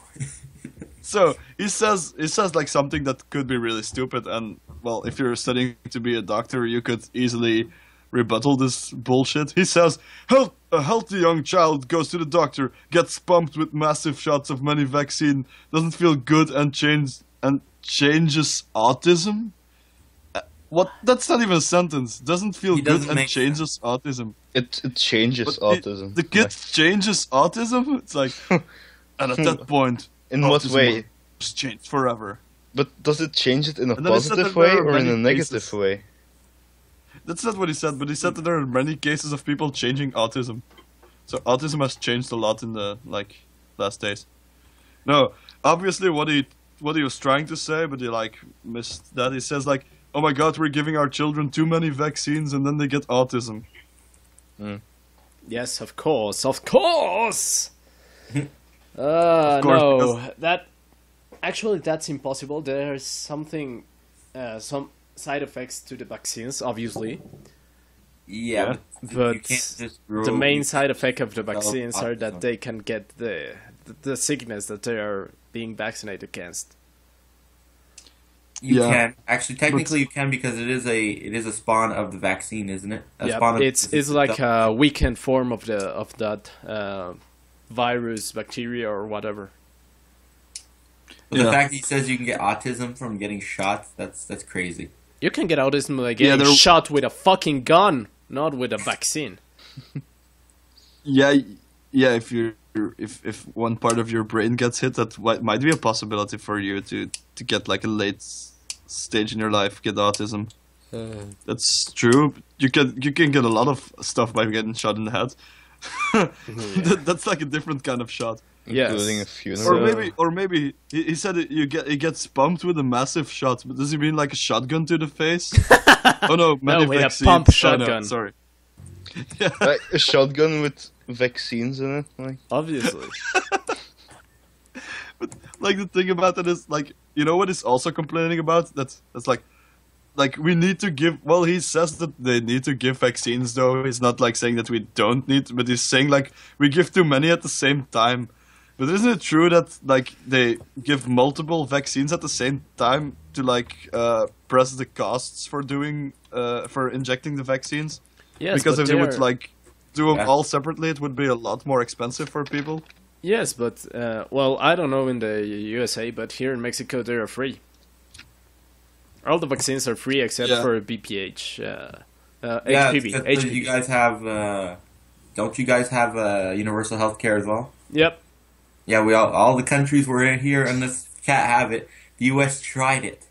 [SPEAKER 2] So he says like something that could be really stupid, and well, if you're studying to be a doctor, you could easily rebuttal this bullshit. He says, a healthy young child goes to the doctor, gets pumped with massive shots of many vaccine, doesn't feel good, and changes autism. What? That's not even a sentence. Doesn't feel
[SPEAKER 4] He
[SPEAKER 2] good
[SPEAKER 4] doesn't
[SPEAKER 2] and
[SPEAKER 4] make
[SPEAKER 2] changes autism.
[SPEAKER 3] it changes
[SPEAKER 2] But
[SPEAKER 3] autism.
[SPEAKER 2] The kid changes autism. It's like, and at that point,
[SPEAKER 3] In what
[SPEAKER 2] autism
[SPEAKER 3] way?
[SPEAKER 2] will change forever.
[SPEAKER 3] But does it change it in a
[SPEAKER 2] And then he said
[SPEAKER 3] positive
[SPEAKER 2] that there
[SPEAKER 3] way
[SPEAKER 2] are
[SPEAKER 3] or in
[SPEAKER 2] many
[SPEAKER 3] a negative
[SPEAKER 2] cases.
[SPEAKER 3] way?
[SPEAKER 2] That's not what he said, but he said that there are many cases of people changing autism. So autism has changed a lot in the last days. No, obviously what he was trying to say, but he missed that. He says oh my god, we're giving our children too many vaccines and then they get autism.
[SPEAKER 1] yes, of course, of course.
[SPEAKER 2] Of course,
[SPEAKER 1] No,
[SPEAKER 2] because-
[SPEAKER 1] that's impossible. There's something, some side effects to the vaccines, obviously.
[SPEAKER 4] Yeah, but
[SPEAKER 1] But
[SPEAKER 4] you can't just
[SPEAKER 1] the
[SPEAKER 4] rule-
[SPEAKER 1] main side effect of the
[SPEAKER 4] Develop
[SPEAKER 1] vaccines are
[SPEAKER 4] autism.
[SPEAKER 1] that they can get the sickness that they are being vaccinated against.
[SPEAKER 4] You
[SPEAKER 2] Yeah.
[SPEAKER 4] can actually, technically, you can because it is a spawn of the vaccine, isn't it? A
[SPEAKER 1] Yeah,
[SPEAKER 4] spawn of
[SPEAKER 1] it's like a weakened form of that virus, bacteria, or whatever.
[SPEAKER 4] But the
[SPEAKER 2] Yeah.
[SPEAKER 4] fact that he says you can get autism from getting shots, that's crazy.
[SPEAKER 1] You can get autism by
[SPEAKER 2] Yeah,
[SPEAKER 1] getting
[SPEAKER 2] there-
[SPEAKER 1] shot with a fucking gun, not with a vaccine.
[SPEAKER 2] Yeah, if one part of your brain gets hit, that might be a possibility for you to get a late stage in your life, get autism. That's true. You can get a lot of stuff by getting shot in the head. That's a different kind of shot.
[SPEAKER 3] including a
[SPEAKER 1] Yes.
[SPEAKER 3] funeral.
[SPEAKER 2] Or maybe he said he gets pumped with a massive shot. But does he mean like a shotgun to the face? Oh no,
[SPEAKER 1] No, with a
[SPEAKER 2] vaccines.
[SPEAKER 1] pump
[SPEAKER 2] Oh,
[SPEAKER 1] shotgun.
[SPEAKER 2] no, sorry. Yeah.
[SPEAKER 3] Like a shotgun with vaccines in it. Like,
[SPEAKER 1] Obviously.
[SPEAKER 2] But like the thing about that is like, you know what he's also complaining about? That's like we need to give. Well, he says that they need to give vaccines, though. He's not like saying that we don't need, but he's saying like we give too many at the same time. But isn't it true that like they give multiple vaccines at the same time to like press the costs for doing for injecting the vaccines?
[SPEAKER 1] Yes,
[SPEAKER 2] Because
[SPEAKER 1] but
[SPEAKER 2] if they would
[SPEAKER 1] they're-
[SPEAKER 2] like do them
[SPEAKER 4] Yeah.
[SPEAKER 2] all separately, it would be a lot more expensive for people.
[SPEAKER 1] Yes, but well, I don't know in the USA, but here in Mexico they are free. All the vaccines are free except
[SPEAKER 2] Yeah.
[SPEAKER 1] for BPH,
[SPEAKER 4] Yeah,
[SPEAKER 1] HPV.
[SPEAKER 4] because
[SPEAKER 1] HPV.
[SPEAKER 4] you guys have. Don't you guys have universal health care as well?
[SPEAKER 1] Yep.
[SPEAKER 4] Yeah, we all the countries were in here, and this can't have it. The U.S. tried it.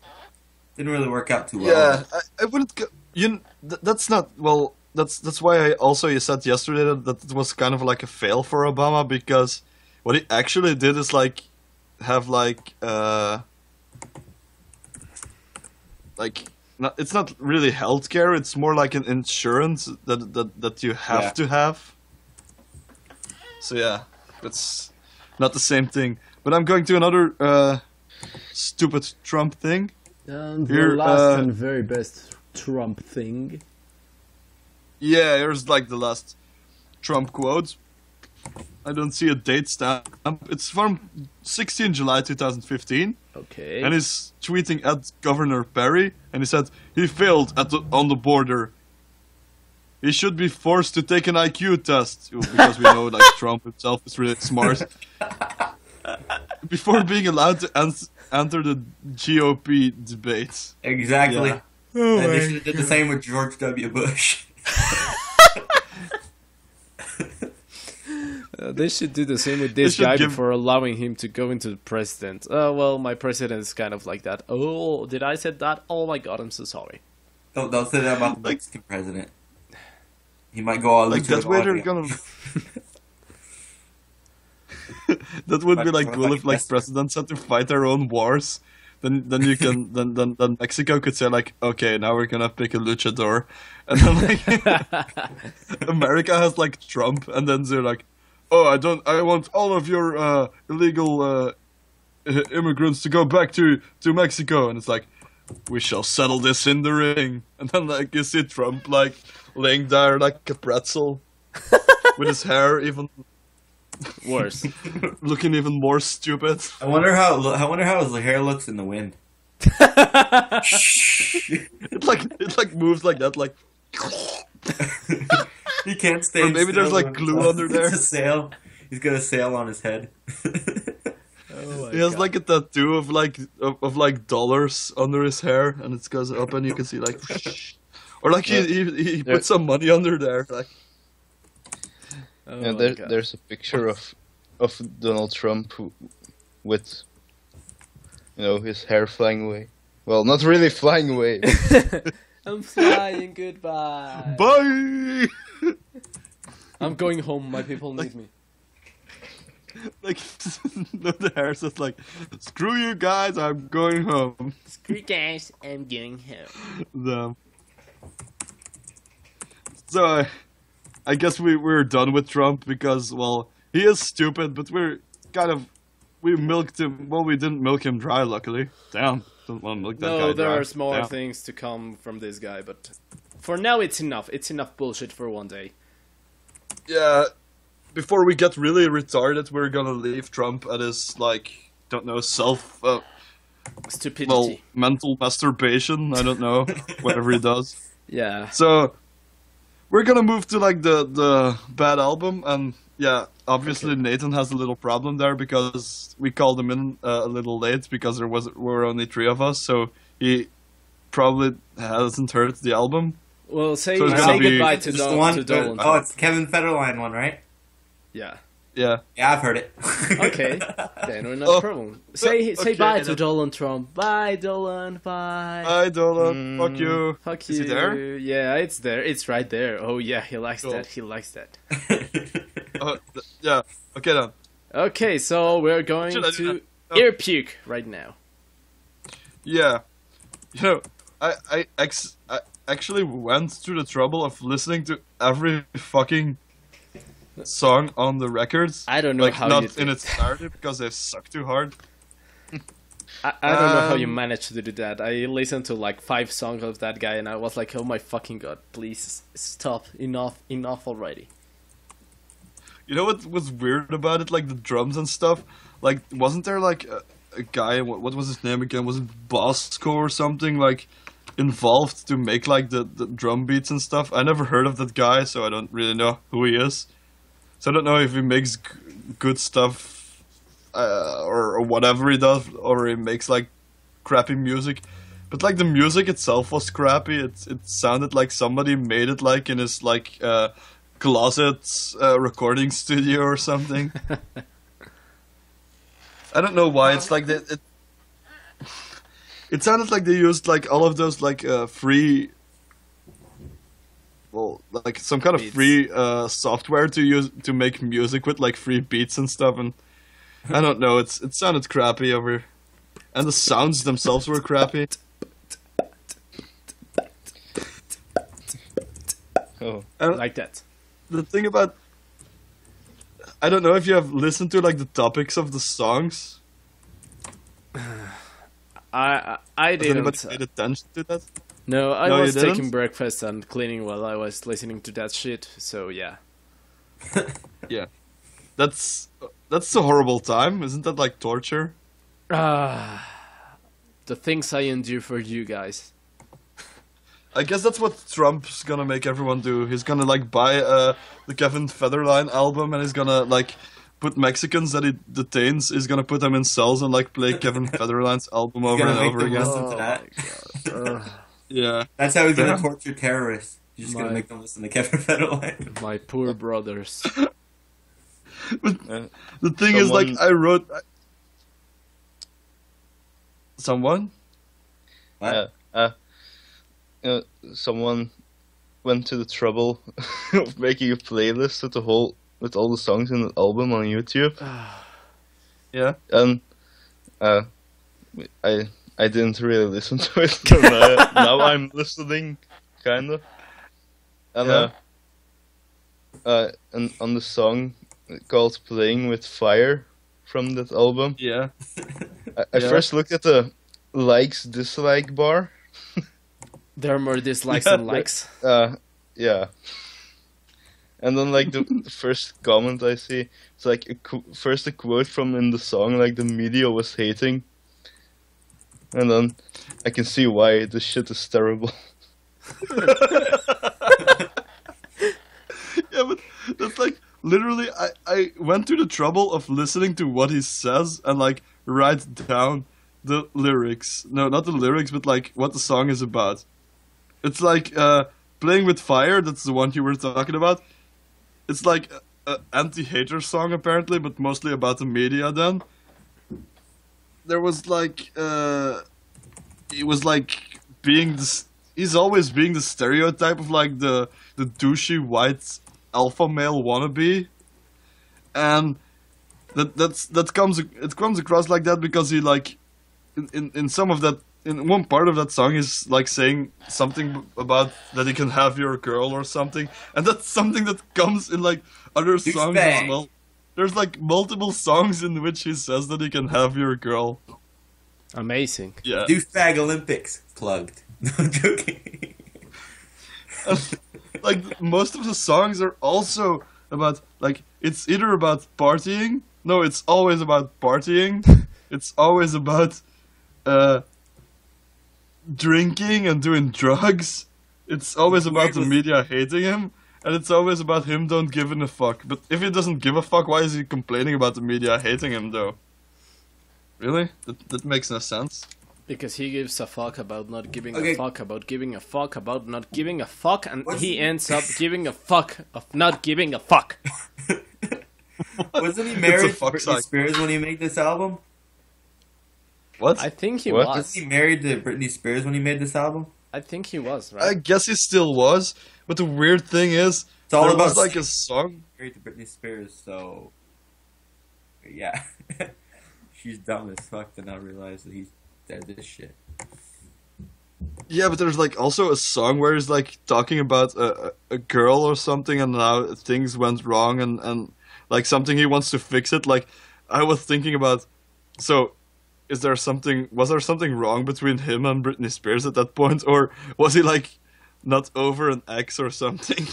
[SPEAKER 4] Didn't really work out too well.
[SPEAKER 2] Yeah, I wouldn't. That's not well. That's why you said yesterday that it was kind of like a fail for Obama, because what he actually did is like have like not, it's not really healthcare. It's more like an insurance that you have
[SPEAKER 4] Yeah.
[SPEAKER 2] to have. So yeah, it's not the same thing. But I'm going to another stupid Trump thing.
[SPEAKER 1] And
[SPEAKER 2] Here,
[SPEAKER 1] the last
[SPEAKER 2] uh,
[SPEAKER 1] and very best Trump thing.
[SPEAKER 2] Yeah, here's like the last Trump quote. I don't see a date stamp. It's from 16 July 2015.
[SPEAKER 1] Okay.
[SPEAKER 2] And he's tweeting at Governor Perry, and he said he failed on the border. He should be forced to take an IQ test, because we know like Trump himself is really smart. Before being allowed to enter the GOP debate.
[SPEAKER 4] Exactly.
[SPEAKER 2] Yeah.
[SPEAKER 4] And they should have did the same with George W. Bush.
[SPEAKER 1] They should do the same with this
[SPEAKER 2] should
[SPEAKER 1] guy
[SPEAKER 2] give-
[SPEAKER 1] before allowing him to go into the president. Well, my president is kind of like that. Oh, did I said that? Oh my god, I'm so sorry.
[SPEAKER 4] Don't say that about the Mexican president. He might go all
[SPEAKER 2] Like
[SPEAKER 4] into
[SPEAKER 2] that's
[SPEAKER 4] it
[SPEAKER 2] where
[SPEAKER 4] all
[SPEAKER 2] they're
[SPEAKER 4] again.
[SPEAKER 2] gonna. That would be like
[SPEAKER 4] Like-
[SPEAKER 2] cool
[SPEAKER 4] like
[SPEAKER 2] if like
[SPEAKER 4] this.
[SPEAKER 2] presidents had to fight their own wars. Then you can then Mexico could say like, okay, now we're gonna pick a luchador, and then like America has like Trump, and then they're like, oh, I want all of your illegal immigrants to go back to Mexico, and it's like, we shall settle this in the ring, and then like you see Trump like laying there like a pretzel, with his hair even
[SPEAKER 1] Worse.
[SPEAKER 2] looking even more stupid.
[SPEAKER 4] I wonder how his hair looks in the wind.
[SPEAKER 2] It like moves like that, like.
[SPEAKER 4] He can't stay.
[SPEAKER 2] Or maybe there's,
[SPEAKER 4] still
[SPEAKER 2] like,
[SPEAKER 4] when-
[SPEAKER 2] glue under there.
[SPEAKER 4] It's a sail. He's got a sail on his head.
[SPEAKER 1] Oh my
[SPEAKER 2] He has
[SPEAKER 1] God.
[SPEAKER 2] like a tattoo of like dollars under his hair, and it goes up, and you can see like, or like he put some money under there, like.
[SPEAKER 1] Oh
[SPEAKER 3] yeah,
[SPEAKER 1] my God.
[SPEAKER 3] there's a picture of Donald Trump with, his hair flying away. Well, not really flying away.
[SPEAKER 1] I'm flying, goodbye.
[SPEAKER 2] Bye.
[SPEAKER 1] I'm going home, my people need me.
[SPEAKER 2] Like the hair says like, screw you guys, I'm going home.
[SPEAKER 1] Screw guys, I'm going home.
[SPEAKER 2] Them. So I guess we're done with Trump because, well, he is stupid, but we milked him. Well, we didn't milk him dry, luckily. Damn, don't want to milk that guy
[SPEAKER 1] No, there
[SPEAKER 2] dry.
[SPEAKER 1] are smaller
[SPEAKER 2] Damn.
[SPEAKER 1] things to come from this guy, but for now it's enough. It's enough bullshit for one day.
[SPEAKER 2] Yeah, before we get really retarded, we're gonna leave Trump at his, like, don't know,
[SPEAKER 1] Stupidity.
[SPEAKER 2] mental masturbation. I don't know, whatever he does.
[SPEAKER 1] Yeah.
[SPEAKER 2] So we're gonna move to like the bad album, and yeah, obviously Nathan has a little problem there because we called him in a little late because were only 3 of us, so he probably hasn't heard the album.
[SPEAKER 1] Well, say
[SPEAKER 2] So it's gonna be-
[SPEAKER 1] goodbye to
[SPEAKER 4] Just the
[SPEAKER 1] Don.
[SPEAKER 4] one.
[SPEAKER 1] To Dolan.
[SPEAKER 4] Oh, it's Kevin Federline one, right?
[SPEAKER 1] Yeah.
[SPEAKER 2] Yeah,
[SPEAKER 4] Yeah, I've heard it.
[SPEAKER 1] Okay. Then we're not
[SPEAKER 2] Oh,
[SPEAKER 1] problem. Say
[SPEAKER 2] okay,
[SPEAKER 1] bye to
[SPEAKER 2] then.
[SPEAKER 1] Dolan Trump. Bye, Dolan. Bye.
[SPEAKER 2] hi Dolan, fuck you.
[SPEAKER 1] Fuck
[SPEAKER 2] Is
[SPEAKER 1] you.
[SPEAKER 2] he there?
[SPEAKER 1] Yeah, it's there. It's right there. Oh yeah, he likes
[SPEAKER 2] Cool.
[SPEAKER 1] that. He likes that.
[SPEAKER 2] Yeah, okay then.
[SPEAKER 1] Okay, so we're going
[SPEAKER 2] Should I do
[SPEAKER 1] to
[SPEAKER 2] that? Oh.
[SPEAKER 1] ear puke right now.
[SPEAKER 2] Yeah. You know, I actually went through the trouble of listening to every fucking song on the records.
[SPEAKER 1] I don't know
[SPEAKER 2] like,
[SPEAKER 1] how
[SPEAKER 2] not
[SPEAKER 1] you did.
[SPEAKER 2] in its entirety because they suck too hard.
[SPEAKER 1] I don't know how you
[SPEAKER 2] Um,
[SPEAKER 1] managed to do that. I listened to like 5 songs of that guy and I was like, oh my fucking god, please stop. Enough already.
[SPEAKER 2] You know what was weird about it? Like the drums and stuff. Like, wasn't there like a guy? What was his name again? Was it Bosco or something? Like involved to make like the drum beats and stuff. I never heard of that guy, so I don't really know who he is. So I don't know if he makes good stuff or whatever he does, or he makes like crappy music. But like the music itself was crappy. It sounded like somebody made it like in his like closet recording studio or something. I don't know why. It's like that. It sounded like they used like all of those like free, well, like some kind of
[SPEAKER 1] Beats.
[SPEAKER 2] free software to use to make music with, like free beats and stuff. And I don't know. It sounded crappy over, and the sounds themselves were crappy.
[SPEAKER 3] Oh,
[SPEAKER 2] And
[SPEAKER 1] Like that.
[SPEAKER 2] the thing about, I don't know if you have listened to like the topics of the songs.
[SPEAKER 1] I
[SPEAKER 2] Has anybody
[SPEAKER 1] didn't.
[SPEAKER 2] paid attention to that?
[SPEAKER 1] No, I
[SPEAKER 2] No, you
[SPEAKER 1] was taking
[SPEAKER 2] didn't?
[SPEAKER 1] breakfast and cleaning while I was listening to that shit. So yeah.
[SPEAKER 2] Yeah, that's a horrible time, isn't that like torture?
[SPEAKER 1] The things I endure for you guys.
[SPEAKER 2] I guess that's what Trump's gonna make everyone do. He's gonna like buy the Kevin Federline album, and he's gonna like put Mexicans that he detains. He's gonna put them in cells and like play Kevin Federline's album over
[SPEAKER 4] gonna
[SPEAKER 2] and
[SPEAKER 4] make
[SPEAKER 2] over
[SPEAKER 4] them
[SPEAKER 2] again.
[SPEAKER 4] listen to that.
[SPEAKER 2] Yeah,
[SPEAKER 4] That's how he's gonna
[SPEAKER 2] Yeah.
[SPEAKER 4] torture terrorists. You're just gonna
[SPEAKER 1] My-
[SPEAKER 4] make them listen to Kevin Federline.
[SPEAKER 1] My poor brothers.
[SPEAKER 2] the thing is, like,
[SPEAKER 3] Someone-
[SPEAKER 2] I wrote someone.
[SPEAKER 4] What?
[SPEAKER 3] Someone went to the trouble of making a playlist with all the songs in the album on YouTube,
[SPEAKER 2] Yeah,
[SPEAKER 3] and I didn't really listen to it. And, now I'm listening, kind of. And and on the song called "Playing with Fire" from that album,
[SPEAKER 2] yeah.
[SPEAKER 3] I
[SPEAKER 2] Yeah.
[SPEAKER 3] first looked at the likes dislike bar.
[SPEAKER 1] There are more dislikes
[SPEAKER 2] Yeah,
[SPEAKER 1] than likes.
[SPEAKER 3] Yeah. And then like the first comment I see, it's like first a quote from in the song, like the media was hating, and then I can see why this shit is terrible.
[SPEAKER 2] Yeah, but that's like literally. I went to the trouble of listening to what he says and like write down the lyrics. No, not the lyrics, but like what the song is about. It's like Playing with Fire. That's the one you were talking about. It's like an anti-hater song apparently, but mostly about the media. Then there was like he was like being this. He's always being the stereotype of like the douchey white alpha male wannabe, and that comes across like that because he like in some of that, in one part of that song he's like saying something about that he can have your girl or something, and that's something that comes in like other songs as
[SPEAKER 4] Douchebag.
[SPEAKER 2] well. There's like multiple songs in which he says that he can have your girl.
[SPEAKER 1] Amazing.
[SPEAKER 2] Yeah.
[SPEAKER 4] Douchebag Olympics plugged. No, I'm joking.
[SPEAKER 2] Like most of the songs are also about like it's either about partying. No, it's always about partying. It's always about drinking and doing drugs. It's always about the media hating him, and it's always about him don't giving a fuck. But if he doesn't give a fuck, why is he complaining about the media hating him though? Really? That makes no sense.
[SPEAKER 1] Because he gives a fuck about not giving
[SPEAKER 4] Okay.
[SPEAKER 1] a fuck about giving a fuck about not giving a fuck, and
[SPEAKER 4] What's-
[SPEAKER 1] he ends up giving a fuck of not giving a fuck.
[SPEAKER 4] Wasn't he married to
[SPEAKER 2] fuck
[SPEAKER 4] Britney
[SPEAKER 2] song.
[SPEAKER 4] Spears when he made this album?
[SPEAKER 2] What?
[SPEAKER 1] I think he
[SPEAKER 3] What?
[SPEAKER 1] was.
[SPEAKER 4] Was he married to Britney Spears when he made this album?
[SPEAKER 1] I think he was,
[SPEAKER 2] I
[SPEAKER 1] right?
[SPEAKER 2] guess he still was. But the weird thing is,
[SPEAKER 4] It's all
[SPEAKER 2] there
[SPEAKER 4] about
[SPEAKER 2] was like a song.
[SPEAKER 4] married to Britney Spears, so Yeah. She's dumb as fuck to not realize that he's dead this shit.
[SPEAKER 2] Yeah, but there's like also a song where he's like talking about a girl or something and how things went wrong and like something he wants to fix it. Like I was thinking about, so was there something wrong between him and Britney Spears at that point, or was he like not over an ex or something?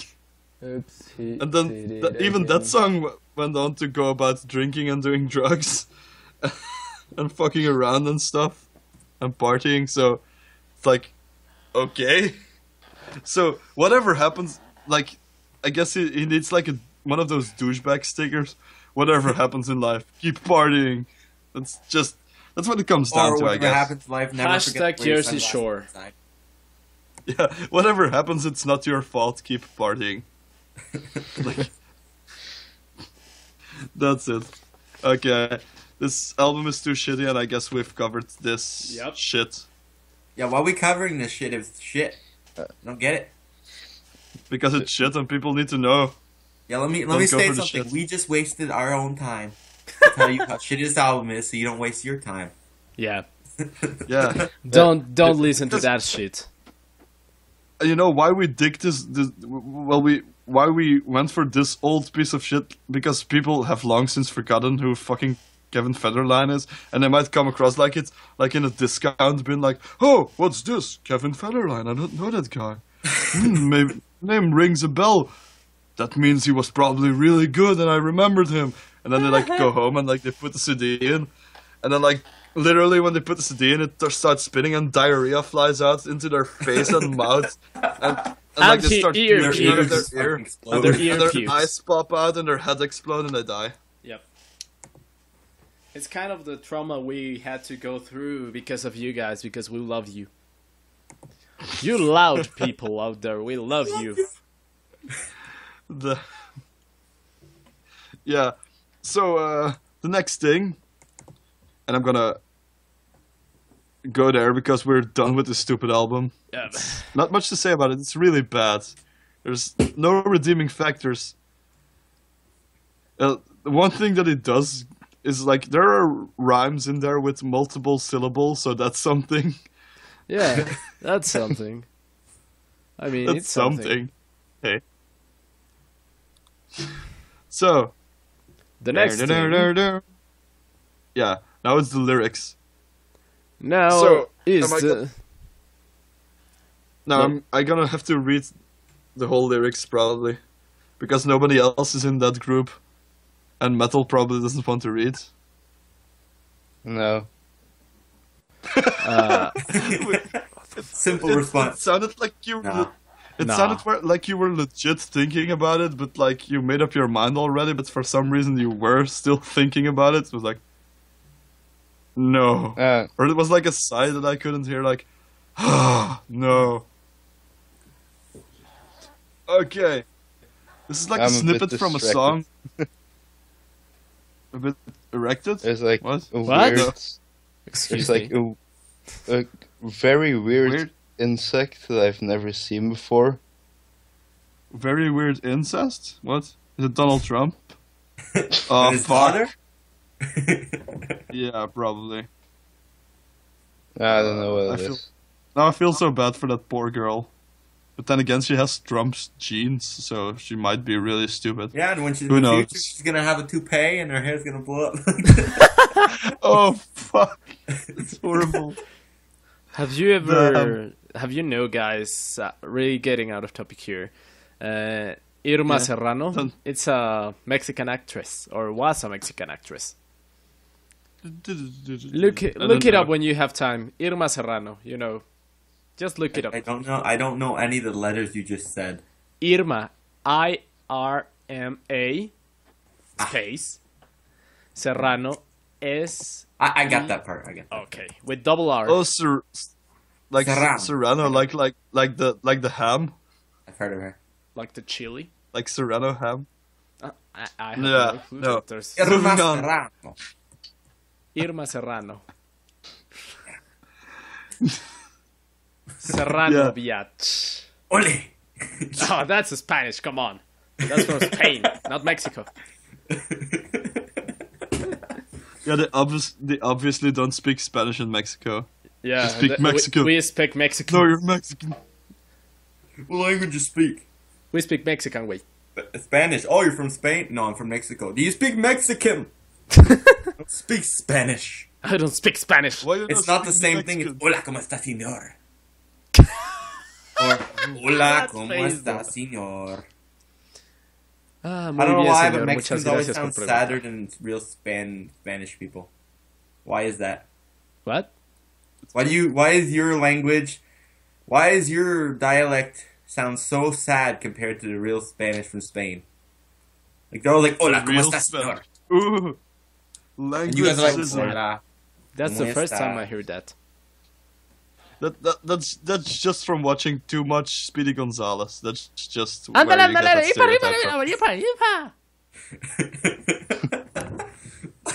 [SPEAKER 1] Oops.
[SPEAKER 2] And then even that song went on to go about drinking and doing drugs and fucking around and stuff and partying. So it's like, okay. So whatever happens, like, I guess he needs like one of those douchebag stickers. Whatever happens in life, keep partying. That's what it comes down
[SPEAKER 4] Or
[SPEAKER 2] to, I
[SPEAKER 4] whatever
[SPEAKER 2] guess.
[SPEAKER 4] happens in life, never forget
[SPEAKER 1] Hashtag
[SPEAKER 4] to wear your
[SPEAKER 1] Jersey
[SPEAKER 4] sunglasses
[SPEAKER 1] Shore.
[SPEAKER 4] outside.
[SPEAKER 2] Yeah, whatever happens, it's not your fault. Keep partying. Like, that's it. Okay, this album is too shitty, and I guess we've covered this
[SPEAKER 1] Yep.
[SPEAKER 2] shit
[SPEAKER 4] Yeah, why are we covering this shit if it's shit? I don't get it.
[SPEAKER 2] because it's shit, and people need to know.
[SPEAKER 4] Yeah, let me
[SPEAKER 2] Don't go
[SPEAKER 4] say
[SPEAKER 2] for the
[SPEAKER 4] something.
[SPEAKER 2] shit.
[SPEAKER 4] We just wasted our own time to tell you how shitty this album is, so you don't waste your time.
[SPEAKER 1] Yeah.
[SPEAKER 2] Yeah,
[SPEAKER 1] Don't listen to that shit.
[SPEAKER 2] you know why we dig why we went for this old piece of shit, because people have long since forgotten who fucking Kevin Federline is, and they might come across like it's like in a discount bin, like, oh, what's this? Kevin Federline, I don't know that guy. Maybe name rings a bell. That means he was probably really good and I remembered him. And then they like go home and like they put the CD in, and then like literally when they put the CD in, it starts spinning and diarrhea flies out into their face and mouth, and like they start
[SPEAKER 1] ear
[SPEAKER 2] puking out of
[SPEAKER 1] pubes.
[SPEAKER 2] their ear,
[SPEAKER 1] And their ear
[SPEAKER 2] and their
[SPEAKER 1] pubes.
[SPEAKER 2] eyes pop out and their head explode and they die.
[SPEAKER 1] Yep. It's kind of the trauma we had to go through because of you guys, because we love you. You loud people out there, we love you.
[SPEAKER 2] Yeah. So the next thing, and I'm gonna go there because we're done with this stupid album.
[SPEAKER 1] Yeah.
[SPEAKER 2] Not much to say about it. It's really bad. There's no redeeming factors. The one thing that it does is like there are rhymes in there with multiple syllables, so that's something.
[SPEAKER 1] Yeah, that's something. I mean,
[SPEAKER 2] That's
[SPEAKER 1] it's something.
[SPEAKER 2] Hey. So
[SPEAKER 1] The next thing
[SPEAKER 2] yeah, now it's the lyrics.
[SPEAKER 1] now
[SPEAKER 2] So,
[SPEAKER 1] is
[SPEAKER 2] am I
[SPEAKER 1] the...
[SPEAKER 2] Now
[SPEAKER 1] No.
[SPEAKER 2] I'm gonna have to read the whole lyrics probably, because nobody else is in that group, and Metal probably doesn't want to read.
[SPEAKER 3] No.
[SPEAKER 4] Simple
[SPEAKER 2] It
[SPEAKER 4] response.
[SPEAKER 2] sounded like you.
[SPEAKER 4] No.
[SPEAKER 2] It
[SPEAKER 1] Nah.
[SPEAKER 2] sounded like you were legit thinking about it, but like you made up your mind already. But for some reason you were still thinking about it. It was like, no, or it was like a sigh that I couldn't hear. Like, ah, no. Okay, this is like
[SPEAKER 3] I'm
[SPEAKER 2] a
[SPEAKER 3] a
[SPEAKER 2] snippet
[SPEAKER 3] bit
[SPEAKER 2] from a
[SPEAKER 3] distracted.
[SPEAKER 2] song. A bit erected.
[SPEAKER 3] There's like
[SPEAKER 2] What?
[SPEAKER 3] a
[SPEAKER 1] What?
[SPEAKER 3] weird.
[SPEAKER 1] Excuse
[SPEAKER 3] There's like
[SPEAKER 1] me.
[SPEAKER 3] a very weird,
[SPEAKER 2] Weird.
[SPEAKER 3] insect that I've never seen before.
[SPEAKER 2] Very weird incest. What? Is it Donald Trump? Oh,
[SPEAKER 4] His
[SPEAKER 2] fuck.
[SPEAKER 4] father?
[SPEAKER 2] Yeah, probably.
[SPEAKER 3] I don't know what
[SPEAKER 2] I
[SPEAKER 3] it
[SPEAKER 2] feel-
[SPEAKER 3] is.
[SPEAKER 2] Now I feel so bad for that poor girl. But then again, she has Trump's genes, so she might be really stupid.
[SPEAKER 4] Yeah, and when she's
[SPEAKER 2] Who
[SPEAKER 4] in the
[SPEAKER 2] knows?
[SPEAKER 4] future, she's gonna have a toupee and her hair's gonna blow up.
[SPEAKER 2] Oh, fuck. It's horrible.
[SPEAKER 1] Have you ever, guys, really getting out of topic here, Irma
[SPEAKER 2] Yeah.
[SPEAKER 1] Serrano?
[SPEAKER 2] Don't-
[SPEAKER 1] It's a Mexican actress, or was a Mexican actress. Look it up when you have time. Irma Serrano, you know. Just look it up.
[SPEAKER 4] I don't know any of the letters you just said.
[SPEAKER 1] Irma, IRMA, space, Serrano, S.
[SPEAKER 4] I got that part. I got that.
[SPEAKER 1] Okay, with double R.
[SPEAKER 2] Oh, like
[SPEAKER 4] Serrano.
[SPEAKER 2] Serrano, like the ham,
[SPEAKER 4] I've heard of her.
[SPEAKER 1] Like the chili.
[SPEAKER 2] like Serrano ham.
[SPEAKER 1] I have
[SPEAKER 2] Yeah,
[SPEAKER 1] no clue.
[SPEAKER 2] no.
[SPEAKER 1] But there's
[SPEAKER 2] Moving
[SPEAKER 4] Irma
[SPEAKER 2] on.
[SPEAKER 4] Serrano.
[SPEAKER 1] Irma Serrano. Serrano Biatch.
[SPEAKER 4] Ole!
[SPEAKER 1] Oh, that's a Spanish, come on. That's from Spain, not Mexico.
[SPEAKER 2] Yeah, they obviously don't speak Spanish in Mexico.
[SPEAKER 1] Yeah,
[SPEAKER 2] They speak Mexican.
[SPEAKER 1] We speak Mexican.
[SPEAKER 2] No, you're Mexican.
[SPEAKER 4] What language you speak?
[SPEAKER 1] We speak Mexican, wait.
[SPEAKER 4] Spanish. Oh, you're from Spain? No, I'm from Mexico. Do you speak Mexican? Don't speak Spanish.
[SPEAKER 1] I don't speak Spanish.
[SPEAKER 2] Why you
[SPEAKER 4] It's
[SPEAKER 2] not
[SPEAKER 4] not the
[SPEAKER 2] speaking
[SPEAKER 4] same thing as
[SPEAKER 2] Mexican?
[SPEAKER 4] Hola, ¿cómo está, señor? Or Hola,
[SPEAKER 1] That's
[SPEAKER 4] ¿cómo
[SPEAKER 1] Facebook.
[SPEAKER 4] está, señor?
[SPEAKER 1] Ah,
[SPEAKER 4] I
[SPEAKER 1] muy
[SPEAKER 4] don't know
[SPEAKER 1] bien,
[SPEAKER 4] why,
[SPEAKER 1] señor.
[SPEAKER 4] but
[SPEAKER 1] Muchas
[SPEAKER 4] Mexicans always
[SPEAKER 1] gracias por
[SPEAKER 4] sound
[SPEAKER 1] preguntar.
[SPEAKER 4] sadder than real Spanish people. Why is that?
[SPEAKER 1] What?
[SPEAKER 4] Why is your dialect sound so sad compared to the real Spanish from Spain? Like they're all like, Hola, ¿cómo
[SPEAKER 2] Real
[SPEAKER 4] está,
[SPEAKER 2] Spanish.
[SPEAKER 4] señor?
[SPEAKER 2] Ooh.
[SPEAKER 4] And you guys are like,
[SPEAKER 2] Languageism.
[SPEAKER 4] Hola.
[SPEAKER 1] That's the
[SPEAKER 4] ¿Cómo
[SPEAKER 1] first
[SPEAKER 4] está?
[SPEAKER 1] time I heard that.
[SPEAKER 2] That's just from watching too much Speedy Gonzales. That's just where you get that stereotype from.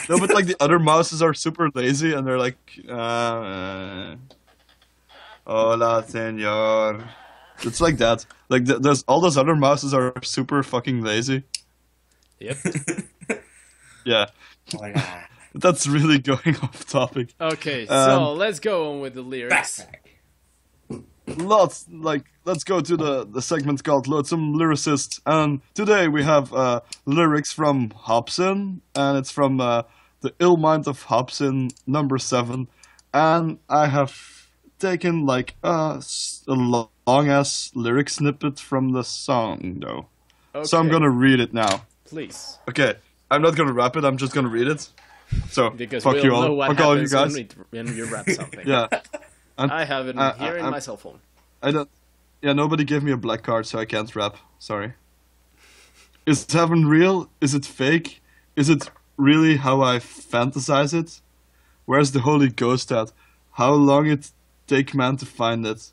[SPEAKER 2] No, but like the other mouses are super lazy and they're like, hola, señor. It's like that. Like there's all those other mouses are super fucking lazy.
[SPEAKER 1] Yep.
[SPEAKER 2] Yeah,
[SPEAKER 4] Hola.
[SPEAKER 2] that's really going off topic.
[SPEAKER 1] Okay, so
[SPEAKER 2] Um,
[SPEAKER 1] let's go on with the lyrics.
[SPEAKER 4] Backpack.
[SPEAKER 2] Let's go to the segment called Loathsome Lyricist, and today we have lyrics from Hobson, and it's from the Ill Mind of Hobson #7, and I have taken like a long ass lyric snippet from the song though,
[SPEAKER 1] Okay,
[SPEAKER 2] so I'm gonna read it now.
[SPEAKER 1] please,
[SPEAKER 2] Okay, I'm not gonna rap it. I'm just gonna read it. So
[SPEAKER 1] because
[SPEAKER 2] fuck
[SPEAKER 1] we'll
[SPEAKER 2] you all.
[SPEAKER 1] know what
[SPEAKER 2] Fuck all you
[SPEAKER 1] happens
[SPEAKER 2] guys.
[SPEAKER 1] when you rap something.
[SPEAKER 2] Yeah. And
[SPEAKER 1] I have it here in
[SPEAKER 2] I'm-
[SPEAKER 1] my cell phone.
[SPEAKER 2] I don't. Yeah, nobody gave me a black card, so I can't rap. Sorry. Is heaven real? Is it fake? Is it really how I fantasize it? Where's the Holy Ghost at? How long it take man to find it?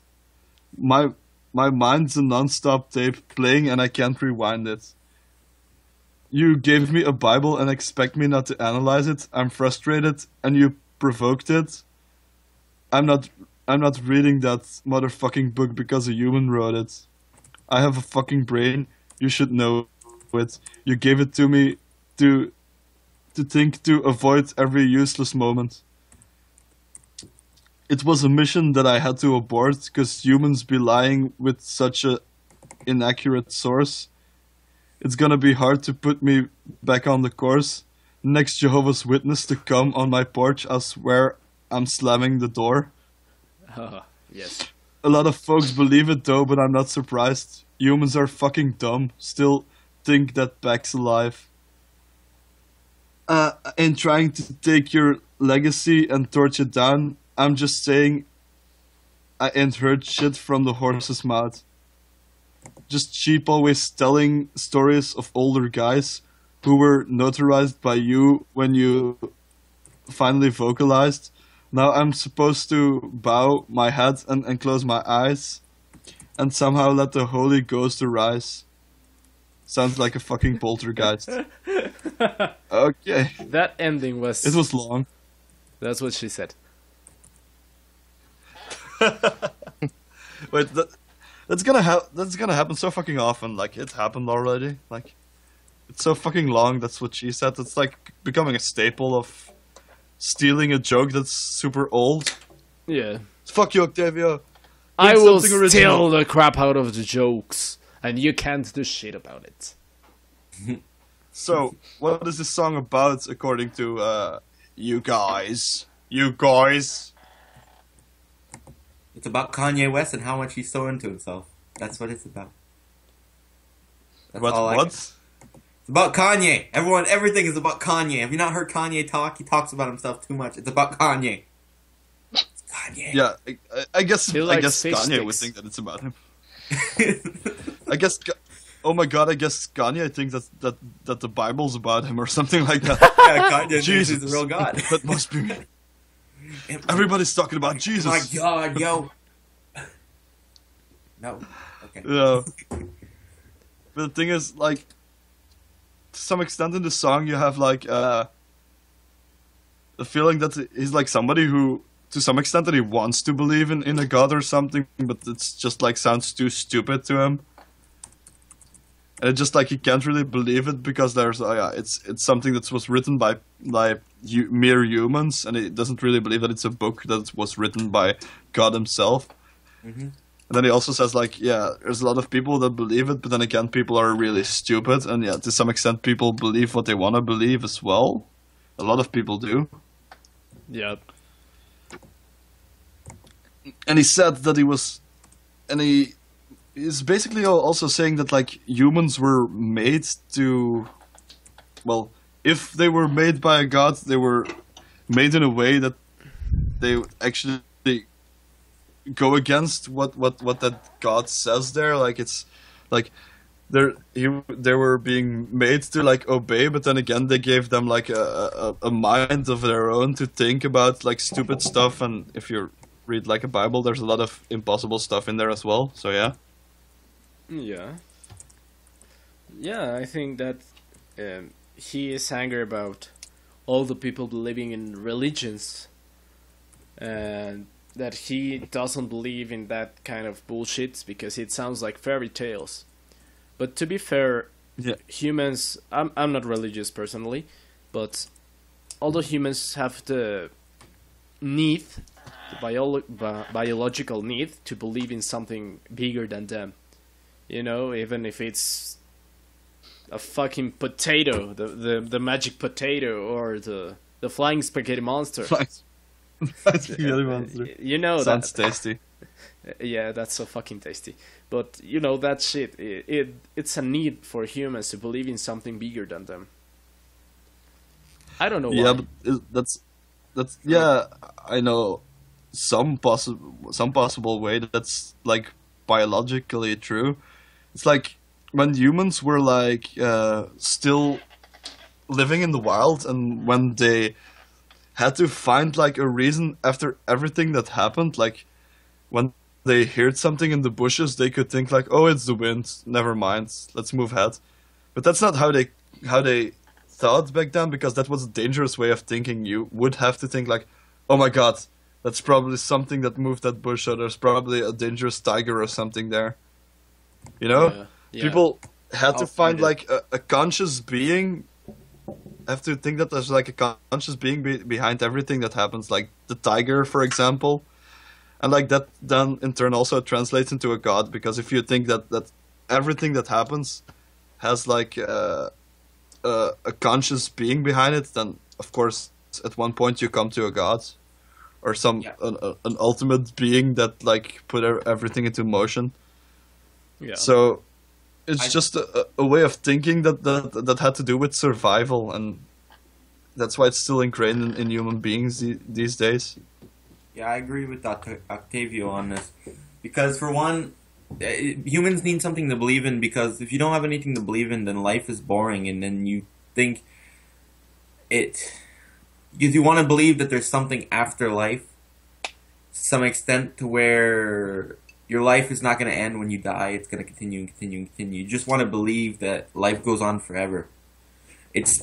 [SPEAKER 2] My mind's a non-stop tape playing and I can't rewind it. You gave me a Bible and expect me not to analyze it. I'm frustrated and you provoked it. I'm not reading that motherfucking book because a human wrote it. I have a fucking brain. You should know it. You gave it to me to think to avoid every useless moment. It was a mission that I had to abort because humans be lying with such a inaccurate source. It's gonna be hard to put me back on the course. Next Jehovah's Witness to come on my porch, I swear I'm slamming the door.
[SPEAKER 1] Oh, yes.
[SPEAKER 2] A lot of folks believe it though, but I'm not surprised. Humans are fucking dumb. Still think that Pack's alive. In trying to take your legacy and torch it down, I'm just saying I ain't heard shit from the horse's mouth. Just cheap always telling stories of older guys who were notarized by you when you finally vocalized. Now I'm supposed to bow my head and close my eyes and somehow let the Holy Ghost arise. Sounds like a fucking poltergeist. Okay.
[SPEAKER 1] That ending was.
[SPEAKER 2] It was long.
[SPEAKER 1] That's what she said.
[SPEAKER 2] Wait, that's gonna happen so fucking often. Like it happened already. Like it's so fucking long. That's what she said. It's like becoming a staple of stealing a joke that's super old.
[SPEAKER 1] Yeah.
[SPEAKER 2] Fuck you, Octavia.
[SPEAKER 1] I
[SPEAKER 2] Bring
[SPEAKER 1] will
[SPEAKER 2] something
[SPEAKER 1] steal
[SPEAKER 2] original.
[SPEAKER 1] the crap out of the jokes, and you can't do shit about it.
[SPEAKER 2] So, what is this song about, according to you guys? You guys.
[SPEAKER 4] It's about Kanye West and how much he's so into himself. That's what it's about. That's all
[SPEAKER 2] What?
[SPEAKER 4] It's about Kanye. Everything is about Kanye. Have you not heard Kanye talk? He talks about himself too much. It's about Kanye. It's Kanye.
[SPEAKER 2] Yeah, I guess
[SPEAKER 1] He
[SPEAKER 2] I
[SPEAKER 1] likes
[SPEAKER 2] guess
[SPEAKER 1] fish
[SPEAKER 2] Kanye would
[SPEAKER 1] sticks.
[SPEAKER 2] think that it's about him. I guess. Oh my god! I guess Kanye thinks that the Bible's about him or something like that.
[SPEAKER 4] Yeah, Kanye thinks
[SPEAKER 2] Jesus,
[SPEAKER 4] he's the real God.
[SPEAKER 2] That must be me. Everybody's talking about Jesus.
[SPEAKER 4] My God, yo. No. Okay.
[SPEAKER 2] Yeah. But the thing is, like, to some extent in the song, you have like the feeling that he's like somebody who, to some extent, that he wants to believe in a god or something, but it's just like sounds too stupid to him. and it's just like he can't really believe it because there's it's something that was written by mere humans, and he doesn't really believe that it's a book that was written by God himself.
[SPEAKER 4] Mm-hmm.
[SPEAKER 2] And then he also says, like, yeah, there's a lot of people that believe it, but then again, people are really stupid, and yeah, to some extent, people believe what they want to believe as well. A lot of people do.
[SPEAKER 1] Yeah.
[SPEAKER 2] And he said that he is basically also saying that, like, humans were made to, well, if they were made by a god, they were made in a way that they actually go against what that god says there. Like, it's like they were being made to, like, obey, but then again they gave them, like, a mind of their own to think about, like, stupid stuff. And if you read, like, a Bible, there's a lot of impossible stuff in there as well, so yeah.
[SPEAKER 1] Yeah, I think that he is angry about all the people believing in religions, and that he doesn't believe in that kind of bullshit because it sounds like fairy tales. But to be fair, humans, I'm not religious personally, but although humans have the need, the biological need to believe in something bigger than them, you know, even if it's a fucking potato, the magic potato, or the flying spaghetti monster.
[SPEAKER 2] Spaghetti monster.
[SPEAKER 1] You know,
[SPEAKER 2] sounds tasty.
[SPEAKER 1] Yeah, that's so fucking tasty. But you know that shit. It's a need for humans to believe in something bigger than them. I don't know why.
[SPEAKER 2] Yeah, but that's yeah. I know some possible way that's, like, biologically true. It's like when humans were, like, still living in the wild, and when they had to find, like, a reason after everything that happened, like when they heard something in the bushes, they could think, like, oh, it's the wind, never mind, let's move ahead. But that's not how they thought back then, because that was a dangerous way of thinking. You would have to think, like, oh my god, that's probably something that moved that bush, or there's probably a dangerous tiger or something there. You know?
[SPEAKER 1] Yeah.
[SPEAKER 2] People had to find,
[SPEAKER 1] it.
[SPEAKER 2] like, a conscious being. Have to think that there's, like, a conscious being behind everything that happens, like the tiger, for example. And, like, that then in turn also translates into a god, because if you think that everything that happens has, like, a conscious being behind it, then of course at one point you come to a god, or an ultimate being that, like, put everything into motion.
[SPEAKER 1] Yeah.
[SPEAKER 2] So it's just a way of thinking that had to do with survival, and that's why it's still ingrained in human beings these days.
[SPEAKER 4] Yeah, I agree with Octavio on this. Because, for one, humans need something to believe in, because if you don't have anything to believe in, then life is boring, and then you think you want to believe that there's something after life, to some extent, to where your life is not going to end when you die. It's going to continue and continue and continue. You just want to believe that life goes on forever. It's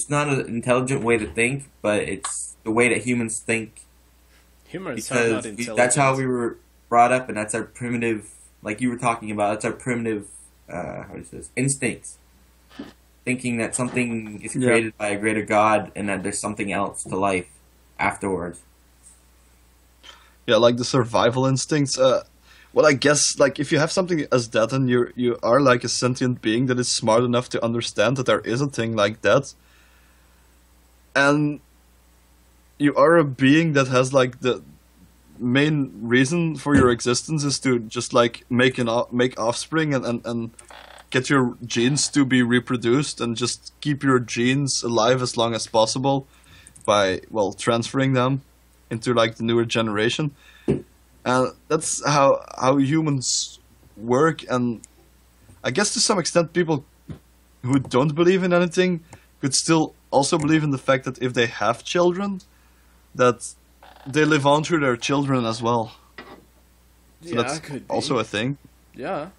[SPEAKER 4] not an intelligent way to think, but it's the way that humans think.
[SPEAKER 1] Humans are not intelligent.
[SPEAKER 4] That's how we were brought up, and that's our primitive, like you were talking about, that's our primitive, instincts. Thinking that something is created by a greater God, and that there's something else to life afterwards.
[SPEAKER 2] Yeah, like the survival instincts. Well, I guess, like, if you have something as that, and you are, like, a sentient being that is smart enough to understand that there is a thing like that, and you are a being that has, like, the main reason for your existence is to just, like, make offspring and get your genes to be reproduced, and just keep your genes alive as long as possible by, well, transferring them into, like, the newer generation. And that's how humans work. And I guess to some extent people who don't believe in anything could still also believe in the fact that if they have children, that they live on through their children as well. So that's
[SPEAKER 1] could be.
[SPEAKER 2] also a thing.
[SPEAKER 1] Yeah.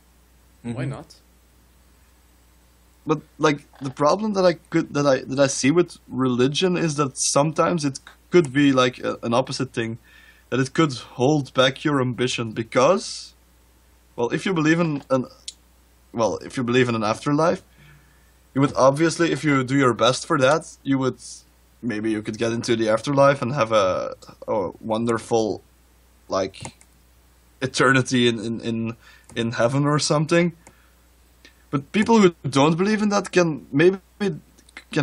[SPEAKER 1] Why not?
[SPEAKER 2] But, like, the problem that I see with religion is that sometimes it could be, like, an opposite thing. That it could hold back your ambition, because, well, if you believe in well, if you believe in an afterlife, you would obviously, if you do your best for that, you would, maybe you could get into the afterlife and have a wonderful, like, eternity in heaven or something. But people who don't believe in that can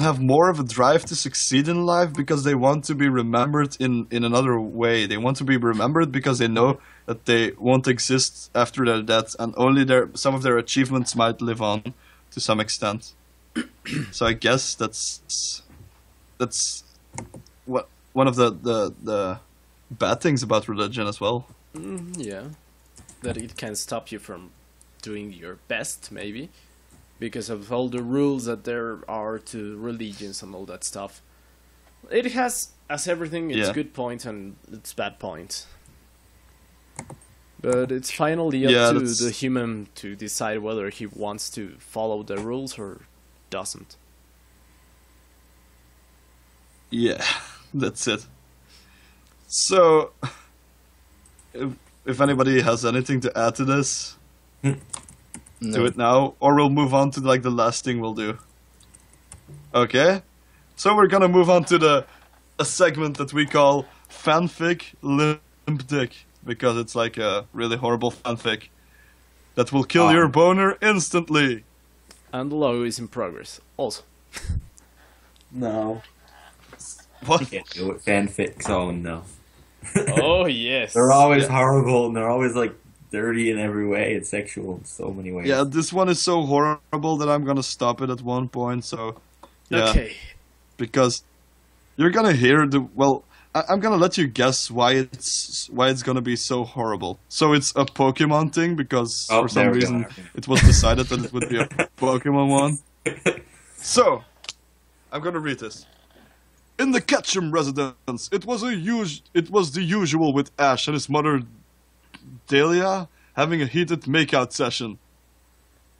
[SPEAKER 2] have more of a drive to succeed in life because they want to be remembered in another way. They want to be remembered because they know that they won't exist after their death, and only some of their achievements might live on to some extent. So I guess that's what one of the bad things about religion as well.
[SPEAKER 1] Yeah, that it can stop you from doing your best, maybe, because of all the rules that there are to religions and all that stuff. It has, as everything, its good point and its bad point. But it's finally up to the human to decide whether he wants to follow the rules or doesn't.
[SPEAKER 2] Yeah, that's it. So, if anybody has anything to add to this, do it now, or we'll move on to like the last thing we'll do. Okay, so we're gonna move on to a segment that we call fanfic limp dick, because it's like a really horrible fanfic that will kill your boner instantly.
[SPEAKER 1] And the logo is in progress. Also.
[SPEAKER 4] No.
[SPEAKER 2] What?
[SPEAKER 4] You can't do it. Fanfics, oh no.
[SPEAKER 1] Oh yes.
[SPEAKER 4] They're always horrible, and they're always like dirty in every way and sexual in so many ways.
[SPEAKER 2] Yeah, this one is so horrible that I'm gonna stop it at one point. So, yeah,
[SPEAKER 1] Okay.
[SPEAKER 2] because you're gonna hear I'm gonna let you guess why it's gonna be so horrible. So it's a Pokemon thing because for some reason it was decided that it would be a Pokemon one. So I'm gonna read this. In the Ketchum residence, it was the usual with Ash and his mother Dahlia having a heated makeout session.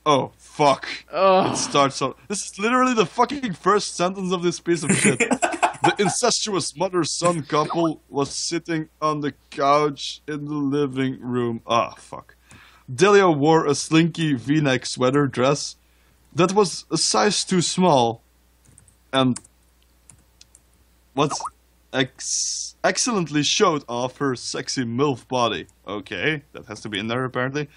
[SPEAKER 2] Oh fuck!
[SPEAKER 1] Oh.
[SPEAKER 2] It starts off. This is literally the fucking first sentence of this piece of shit. The incestuous mother-son couple was sitting on the couch in the living room. Ah, fuck. Delia wore a slinky V-neck sweater dress that was a size too small, and excellently showed off her sexy MILF body. Okay, that has to be in there apparently.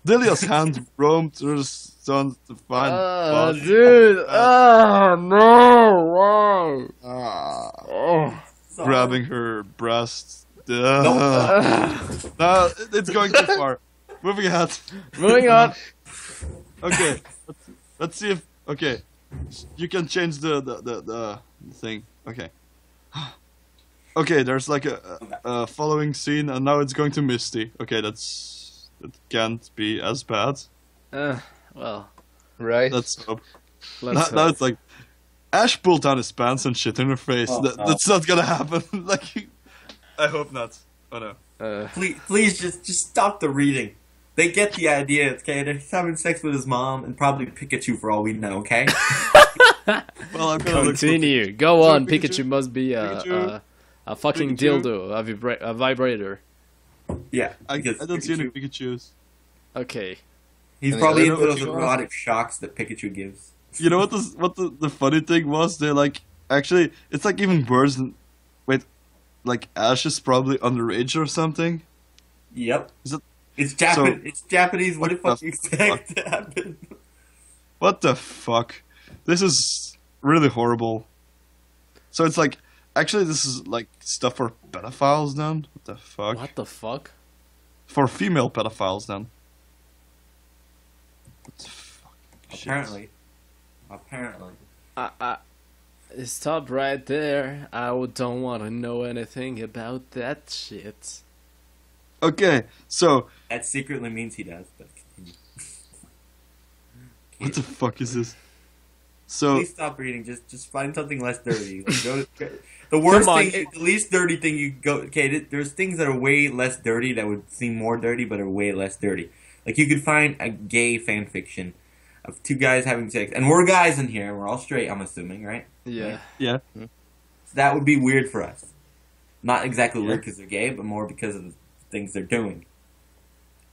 [SPEAKER 2] Delia's hand roamed through the sun to find.
[SPEAKER 1] Oh, dude! Oh no! Wow!
[SPEAKER 2] Grabbing her breast. No, it's going too far. Moving ahead.
[SPEAKER 1] Moving on.
[SPEAKER 2] Okay, let's see if. Okay, you can change the thing. Okay. Okay, there's like a following scene, and now it's going to Misty. Okay, that can't be as bad.
[SPEAKER 1] Well,
[SPEAKER 3] Right?
[SPEAKER 2] Let's hope.
[SPEAKER 1] let's
[SPEAKER 2] Now
[SPEAKER 1] hope.
[SPEAKER 2] it's like Ash pulled down his pants and shit in her face.
[SPEAKER 4] Oh, no.
[SPEAKER 2] That's not gonna happen. Like, I hope not. Oh no.
[SPEAKER 4] Please just stop the reading. They get the idea, okay? They're having sex with his mom and probably Pikachu for all we know, okay?
[SPEAKER 2] Well, I'm gonna
[SPEAKER 1] Continue. Go on.
[SPEAKER 2] Pikachu.
[SPEAKER 1] Pikachu must be
[SPEAKER 2] Pikachu.
[SPEAKER 1] a fucking
[SPEAKER 2] Pikachu.
[SPEAKER 1] dildo, a vibrator.
[SPEAKER 4] Yeah.
[SPEAKER 2] I
[SPEAKER 4] because
[SPEAKER 2] don't see any
[SPEAKER 4] Pikachu-
[SPEAKER 2] Pikachu's.
[SPEAKER 1] Okay.
[SPEAKER 4] He's
[SPEAKER 3] And
[SPEAKER 4] probably
[SPEAKER 2] I
[SPEAKER 4] into
[SPEAKER 2] know
[SPEAKER 4] those
[SPEAKER 2] what you are.
[SPEAKER 4] erotic shocks that Pikachu gives.
[SPEAKER 2] You know what the funny thing was? They're like, actually, it's like even worse than. Wait, like Ash is probably underage or something?
[SPEAKER 4] Yep.
[SPEAKER 2] Is it-
[SPEAKER 4] It's Japanese.
[SPEAKER 2] so-
[SPEAKER 4] It's Japanese. What the
[SPEAKER 2] What
[SPEAKER 4] fuck you
[SPEAKER 2] the
[SPEAKER 4] expect to happen?
[SPEAKER 2] What the fuck? This is really horrible. So it's like, actually, this is like stuff for pedophiles then? What the fuck?
[SPEAKER 1] What the fuck?
[SPEAKER 2] For female pedophiles then. What the fuck? Shit.
[SPEAKER 4] Apparently.
[SPEAKER 1] Stop right there. I don't want to know anything about that shit.
[SPEAKER 2] Okay, so,
[SPEAKER 4] That secretly means he does, but continue.
[SPEAKER 2] what the fuck is this? So,
[SPEAKER 4] Please stop reading. Just find something less dirty. Like, the worst
[SPEAKER 1] Come on,
[SPEAKER 4] thing, the least dirty thing you go. Okay, there's things that are way less dirty that would seem more dirty, but are way less dirty. Like you could find a gay fan fiction of two guys having sex, and we're guys in here. We're all straight. I'm assuming, right?
[SPEAKER 1] Yeah.
[SPEAKER 2] yeah.
[SPEAKER 4] So that would be weird for us. Not exactly weird because they're gay, but more because of the things they're doing.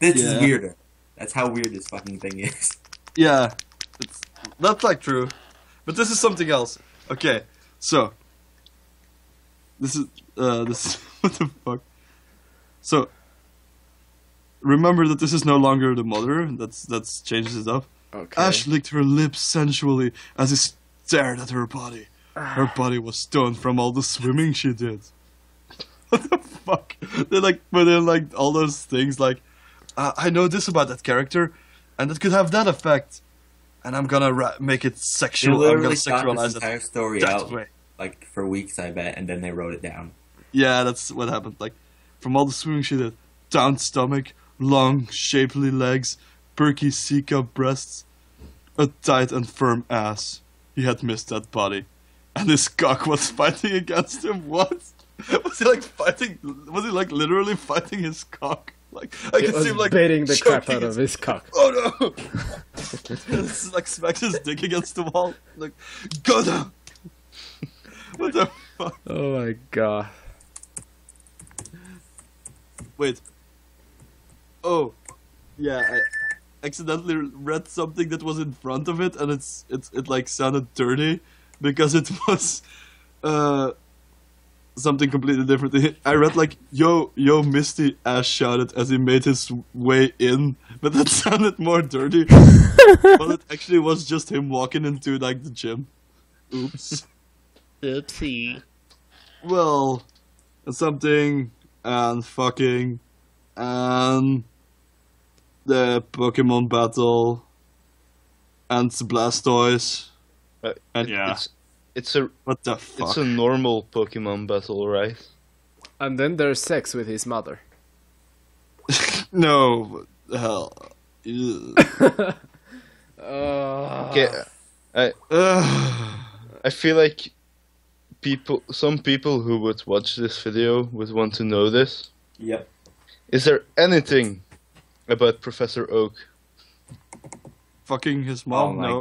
[SPEAKER 4] This is
[SPEAKER 2] Yeah.
[SPEAKER 4] weirder. That's how weird this fucking thing is.
[SPEAKER 2] Yeah, that's like true, but this is something else. Okay, so this is what the fuck. So remember that this is no longer the mother. That's changes it up.
[SPEAKER 1] Okay.
[SPEAKER 2] Ash licked her lips sensually as he stared at her body. Her body was stoned from all the swimming she did. What the fuck? They like put in like all those things like, I know this about that character, and it could have that effect, and I'm gonna make it
[SPEAKER 4] They
[SPEAKER 2] sexual. I'm
[SPEAKER 4] literally
[SPEAKER 2] gonna
[SPEAKER 4] thought
[SPEAKER 2] sexualize
[SPEAKER 4] this
[SPEAKER 2] it
[SPEAKER 4] entire story
[SPEAKER 2] that
[SPEAKER 4] out
[SPEAKER 2] way.
[SPEAKER 4] like for weeks, I bet, and then they wrote it down.
[SPEAKER 2] Yeah, that's what happened. Like, from all the swimming she did, down stomach, long, shapely legs, perky sea-cup breasts, a tight and firm ass. He had missed that body, and his cock was fighting against him. What? Was he like fighting? Was he like literally fighting his cock? Like I
[SPEAKER 1] It
[SPEAKER 2] can
[SPEAKER 1] was
[SPEAKER 2] see him like
[SPEAKER 1] beating the crap
[SPEAKER 2] choking
[SPEAKER 1] out of his cock.
[SPEAKER 2] Oh no! It's like smacks his dick against the wall. Like, go down. What the fuck?
[SPEAKER 1] Oh my god.
[SPEAKER 2] Wait. Oh, yeah. I accidentally read something that was in front of it, and it like sounded dirty because it was something completely different. I read like yo Misty, Ash shouted as he made his way in, but that sounded more dirty. But it actually was just him walking into like the gym. Oops.
[SPEAKER 1] Oopsie.
[SPEAKER 2] Well, something and fucking and the Pokemon battle and Blastoise. And yeah.
[SPEAKER 3] It's a
[SPEAKER 2] What the fuck?
[SPEAKER 3] it's a normal Pokemon battle, right?
[SPEAKER 1] And then there's sex with his mother.
[SPEAKER 2] No, hell. Ew.
[SPEAKER 3] Okay, I
[SPEAKER 2] Ugh.
[SPEAKER 3] I feel like some people who would watch this video would want to know this.
[SPEAKER 4] Yep.
[SPEAKER 3] Is there anything about Professor Oak?
[SPEAKER 2] Fucking his mom? No,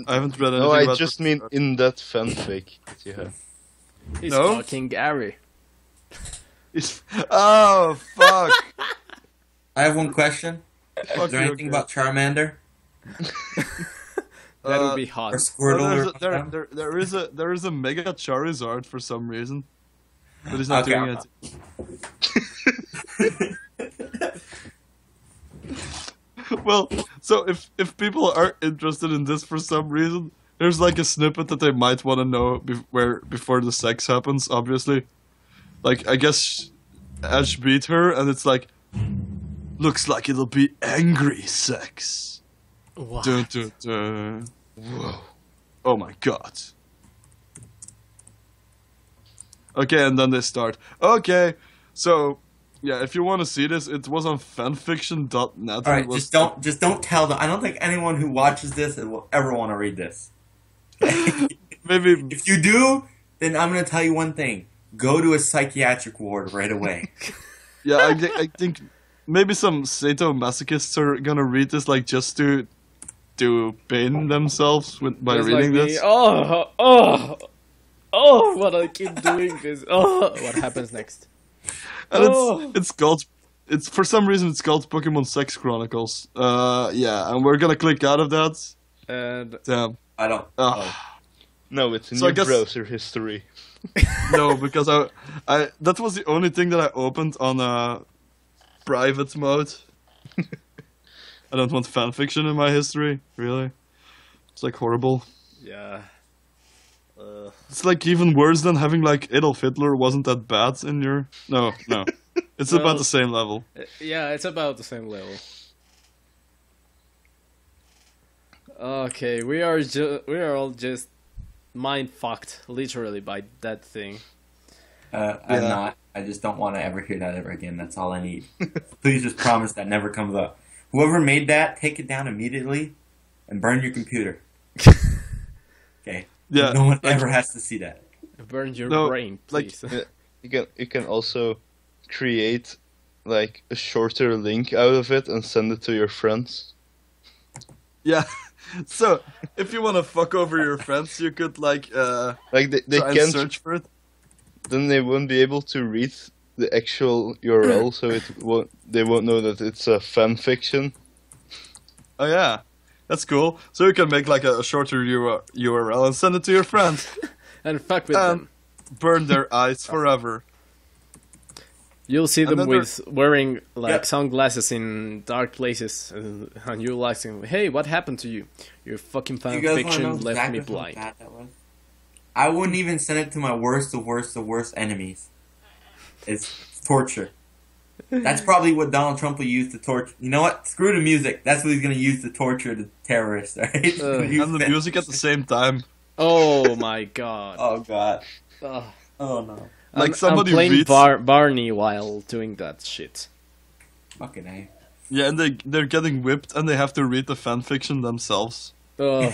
[SPEAKER 2] I haven't read anything
[SPEAKER 3] No, I
[SPEAKER 2] about
[SPEAKER 3] just
[SPEAKER 2] the-
[SPEAKER 3] mean in that fanfic that you have.
[SPEAKER 1] He's
[SPEAKER 2] No?
[SPEAKER 1] fucking Gary.
[SPEAKER 2] Oh, fuck.
[SPEAKER 4] I have one question.
[SPEAKER 2] Fuck
[SPEAKER 4] Is there
[SPEAKER 2] you,
[SPEAKER 4] anything
[SPEAKER 2] okay.
[SPEAKER 4] about Charmander
[SPEAKER 1] That would be
[SPEAKER 4] or
[SPEAKER 1] hot.
[SPEAKER 4] Squirtle
[SPEAKER 2] Well,
[SPEAKER 4] or something?
[SPEAKER 2] there is a Mega Charizard for some reason, but he's not
[SPEAKER 4] Okay,
[SPEAKER 2] doing
[SPEAKER 4] I'm
[SPEAKER 2] it. Well, so if people are interested in this for some reason, there's like a snippet that they might want to know before the sex happens. Obviously, like I guess Ash beat her, and it's like looks like it'll be angry sex.
[SPEAKER 1] What?
[SPEAKER 2] Dun, dun, dun. Whoa! Oh my god. Okay, and then they start. Okay, so yeah, if you want to see this, it was on fanfiction.net.
[SPEAKER 4] All right, just don't tell them. I don't think anyone who watches this will ever want to read this.
[SPEAKER 2] Maybe
[SPEAKER 4] If you do, then I'm going to tell you one thing: go to a psychiatric ward right away.
[SPEAKER 2] yeah, I think maybe some sadomasochists are gonna read this like just to pain themselves by
[SPEAKER 1] Just
[SPEAKER 2] reading
[SPEAKER 1] like me.
[SPEAKER 2] this.
[SPEAKER 1] Oh, what I keep doing this. Oh, what happens next?
[SPEAKER 2] And
[SPEAKER 1] Oh.
[SPEAKER 2] it's called for some reason it's called Pokemon Sex Chronicles. Yeah, and we're gonna click out of that.
[SPEAKER 1] And
[SPEAKER 2] Damn.
[SPEAKER 4] I don't.
[SPEAKER 3] No, it's in
[SPEAKER 2] So I
[SPEAKER 3] your
[SPEAKER 2] guess-
[SPEAKER 3] browser history.
[SPEAKER 2] No, because I that was the only thing that I opened on private mode. I don't want fanfiction in my history, really. It's like horrible.
[SPEAKER 1] yeah.
[SPEAKER 2] It's like even worse than having like Adolf Hitler wasn't that bad in your. No. It's
[SPEAKER 1] Well-
[SPEAKER 2] about the same level.
[SPEAKER 1] Yeah, it's about the same level. Okay, we are all just mind fucked, literally, by that thing.
[SPEAKER 4] I'm
[SPEAKER 2] Yeah.
[SPEAKER 4] not. I just don't want to ever hear that ever again. That's all I need. Please just promise that never comes up. Whoever made that, take it down immediately and burn your computer. Okay.
[SPEAKER 2] Yeah.
[SPEAKER 4] No one
[SPEAKER 2] like-
[SPEAKER 4] ever has to see that.
[SPEAKER 1] Burn your
[SPEAKER 2] No,
[SPEAKER 1] brain,
[SPEAKER 2] like-
[SPEAKER 1] please.
[SPEAKER 3] You can also create like a shorter link out of it and send it to your friends.
[SPEAKER 2] Yeah. So if you want to fuck over your friends, you could like
[SPEAKER 3] Like they
[SPEAKER 2] try and
[SPEAKER 3] can't,
[SPEAKER 2] search for it.
[SPEAKER 3] then they won't be able to read the actual URL, so they won't know that it's a fan fiction.
[SPEAKER 2] Oh yeah. That's cool. So you can make like a shorter URL and send it to your friends
[SPEAKER 1] And fuck with
[SPEAKER 2] and
[SPEAKER 1] them.
[SPEAKER 2] burn their eyes forever.
[SPEAKER 1] You'll see them
[SPEAKER 2] then
[SPEAKER 1] with wearing like
[SPEAKER 4] Yep.
[SPEAKER 1] sunglasses in dark places, and you're asking, "Hey, what happened to you? Your fucking
[SPEAKER 4] You
[SPEAKER 1] fan
[SPEAKER 4] guys wanna know
[SPEAKER 1] fiction left
[SPEAKER 4] exactly
[SPEAKER 1] me
[SPEAKER 4] how
[SPEAKER 1] blind."
[SPEAKER 4] bad that was? I wouldn't even send it to my worst of worst enemies. It's torture. That's probably what Donald Trump will use to torture. You know what? Screw the music. That's what he's going to use to torture the terrorists, right? He's gonna use
[SPEAKER 2] And the music at the same time.
[SPEAKER 1] Oh my god!
[SPEAKER 4] Oh, God.
[SPEAKER 1] Ugh.
[SPEAKER 4] Oh, no.
[SPEAKER 2] Like somebody
[SPEAKER 1] I'm playing
[SPEAKER 2] reads.
[SPEAKER 1] Barney while doing that shit.
[SPEAKER 4] Fucking A.
[SPEAKER 2] Yeah, and they're getting whipped and they have to read the fanfiction themselves.
[SPEAKER 1] Oh.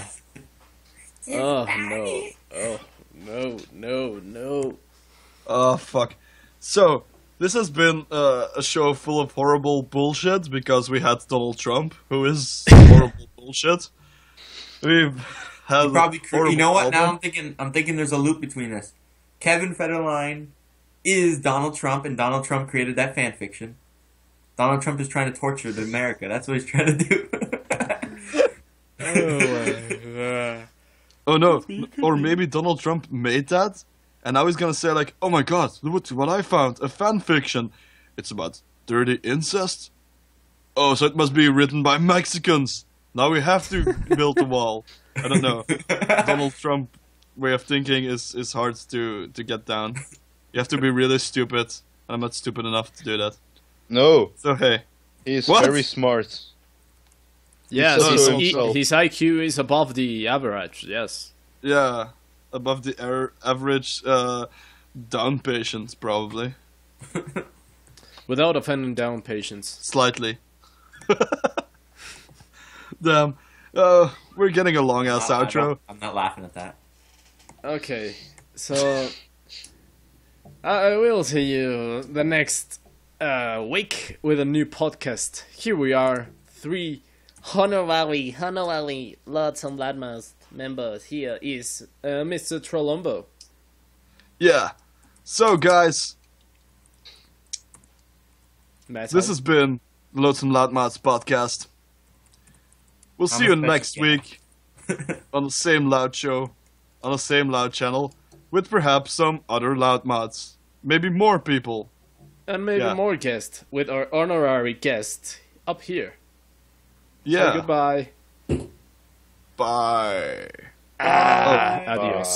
[SPEAKER 1] Oh no! Oh no!
[SPEAKER 2] Oh, fuck. So, this has been a show full of horrible bullshit because we had Donald Trump, who is horrible bullshit. We've had
[SPEAKER 4] You probably.
[SPEAKER 2] horrible
[SPEAKER 4] You know what? Now
[SPEAKER 2] album.
[SPEAKER 4] I'm thinking there's a loop between this. Kevin Federline is Donald Trump, and Donald Trump created that fan fiction. Donald Trump is trying to torture America. That's what he's trying to do.
[SPEAKER 2] Oh no, or maybe Donald Trump made that, and now he's gonna say like, oh my god, look what I found, a fan fiction. It's about dirty incest? Oh, so it must be written by Mexicans. Now we have to build the wall. I don't know. Donald Trump way of thinking is hard to get down. You have to be really stupid, and I'm not stupid enough to do that.
[SPEAKER 3] No,
[SPEAKER 2] So hey,
[SPEAKER 3] he is
[SPEAKER 2] What?
[SPEAKER 3] very smart.
[SPEAKER 1] Yes,
[SPEAKER 3] says
[SPEAKER 1] his,
[SPEAKER 3] so himself.
[SPEAKER 1] his IQ is above the average. Yes.
[SPEAKER 2] yeah, above the average down patients probably.
[SPEAKER 1] Without offending down patients.
[SPEAKER 2] Slightly. Damn. We're getting a long ass outro.
[SPEAKER 4] I'm not laughing at that.
[SPEAKER 1] Okay, so I will see you the next week with a new podcast. Here we are, 3 Honorary Loathsome Loudmouths members. Here is Mr. Trolombo.
[SPEAKER 2] Yeah. So guys,
[SPEAKER 1] That's
[SPEAKER 2] this
[SPEAKER 1] all.
[SPEAKER 2] has been the Loathsome Loudmouths podcast. We'll see
[SPEAKER 4] I'm
[SPEAKER 2] you
[SPEAKER 4] a
[SPEAKER 2] next
[SPEAKER 4] special
[SPEAKER 2] week on the same loud show, on the same loud channel, with perhaps some other loudmouths. Maybe more people.
[SPEAKER 1] And maybe
[SPEAKER 2] Yeah.
[SPEAKER 1] more guests with our honorary guest up here.
[SPEAKER 2] Yeah.
[SPEAKER 1] So goodbye.
[SPEAKER 2] Bye.
[SPEAKER 1] Adios.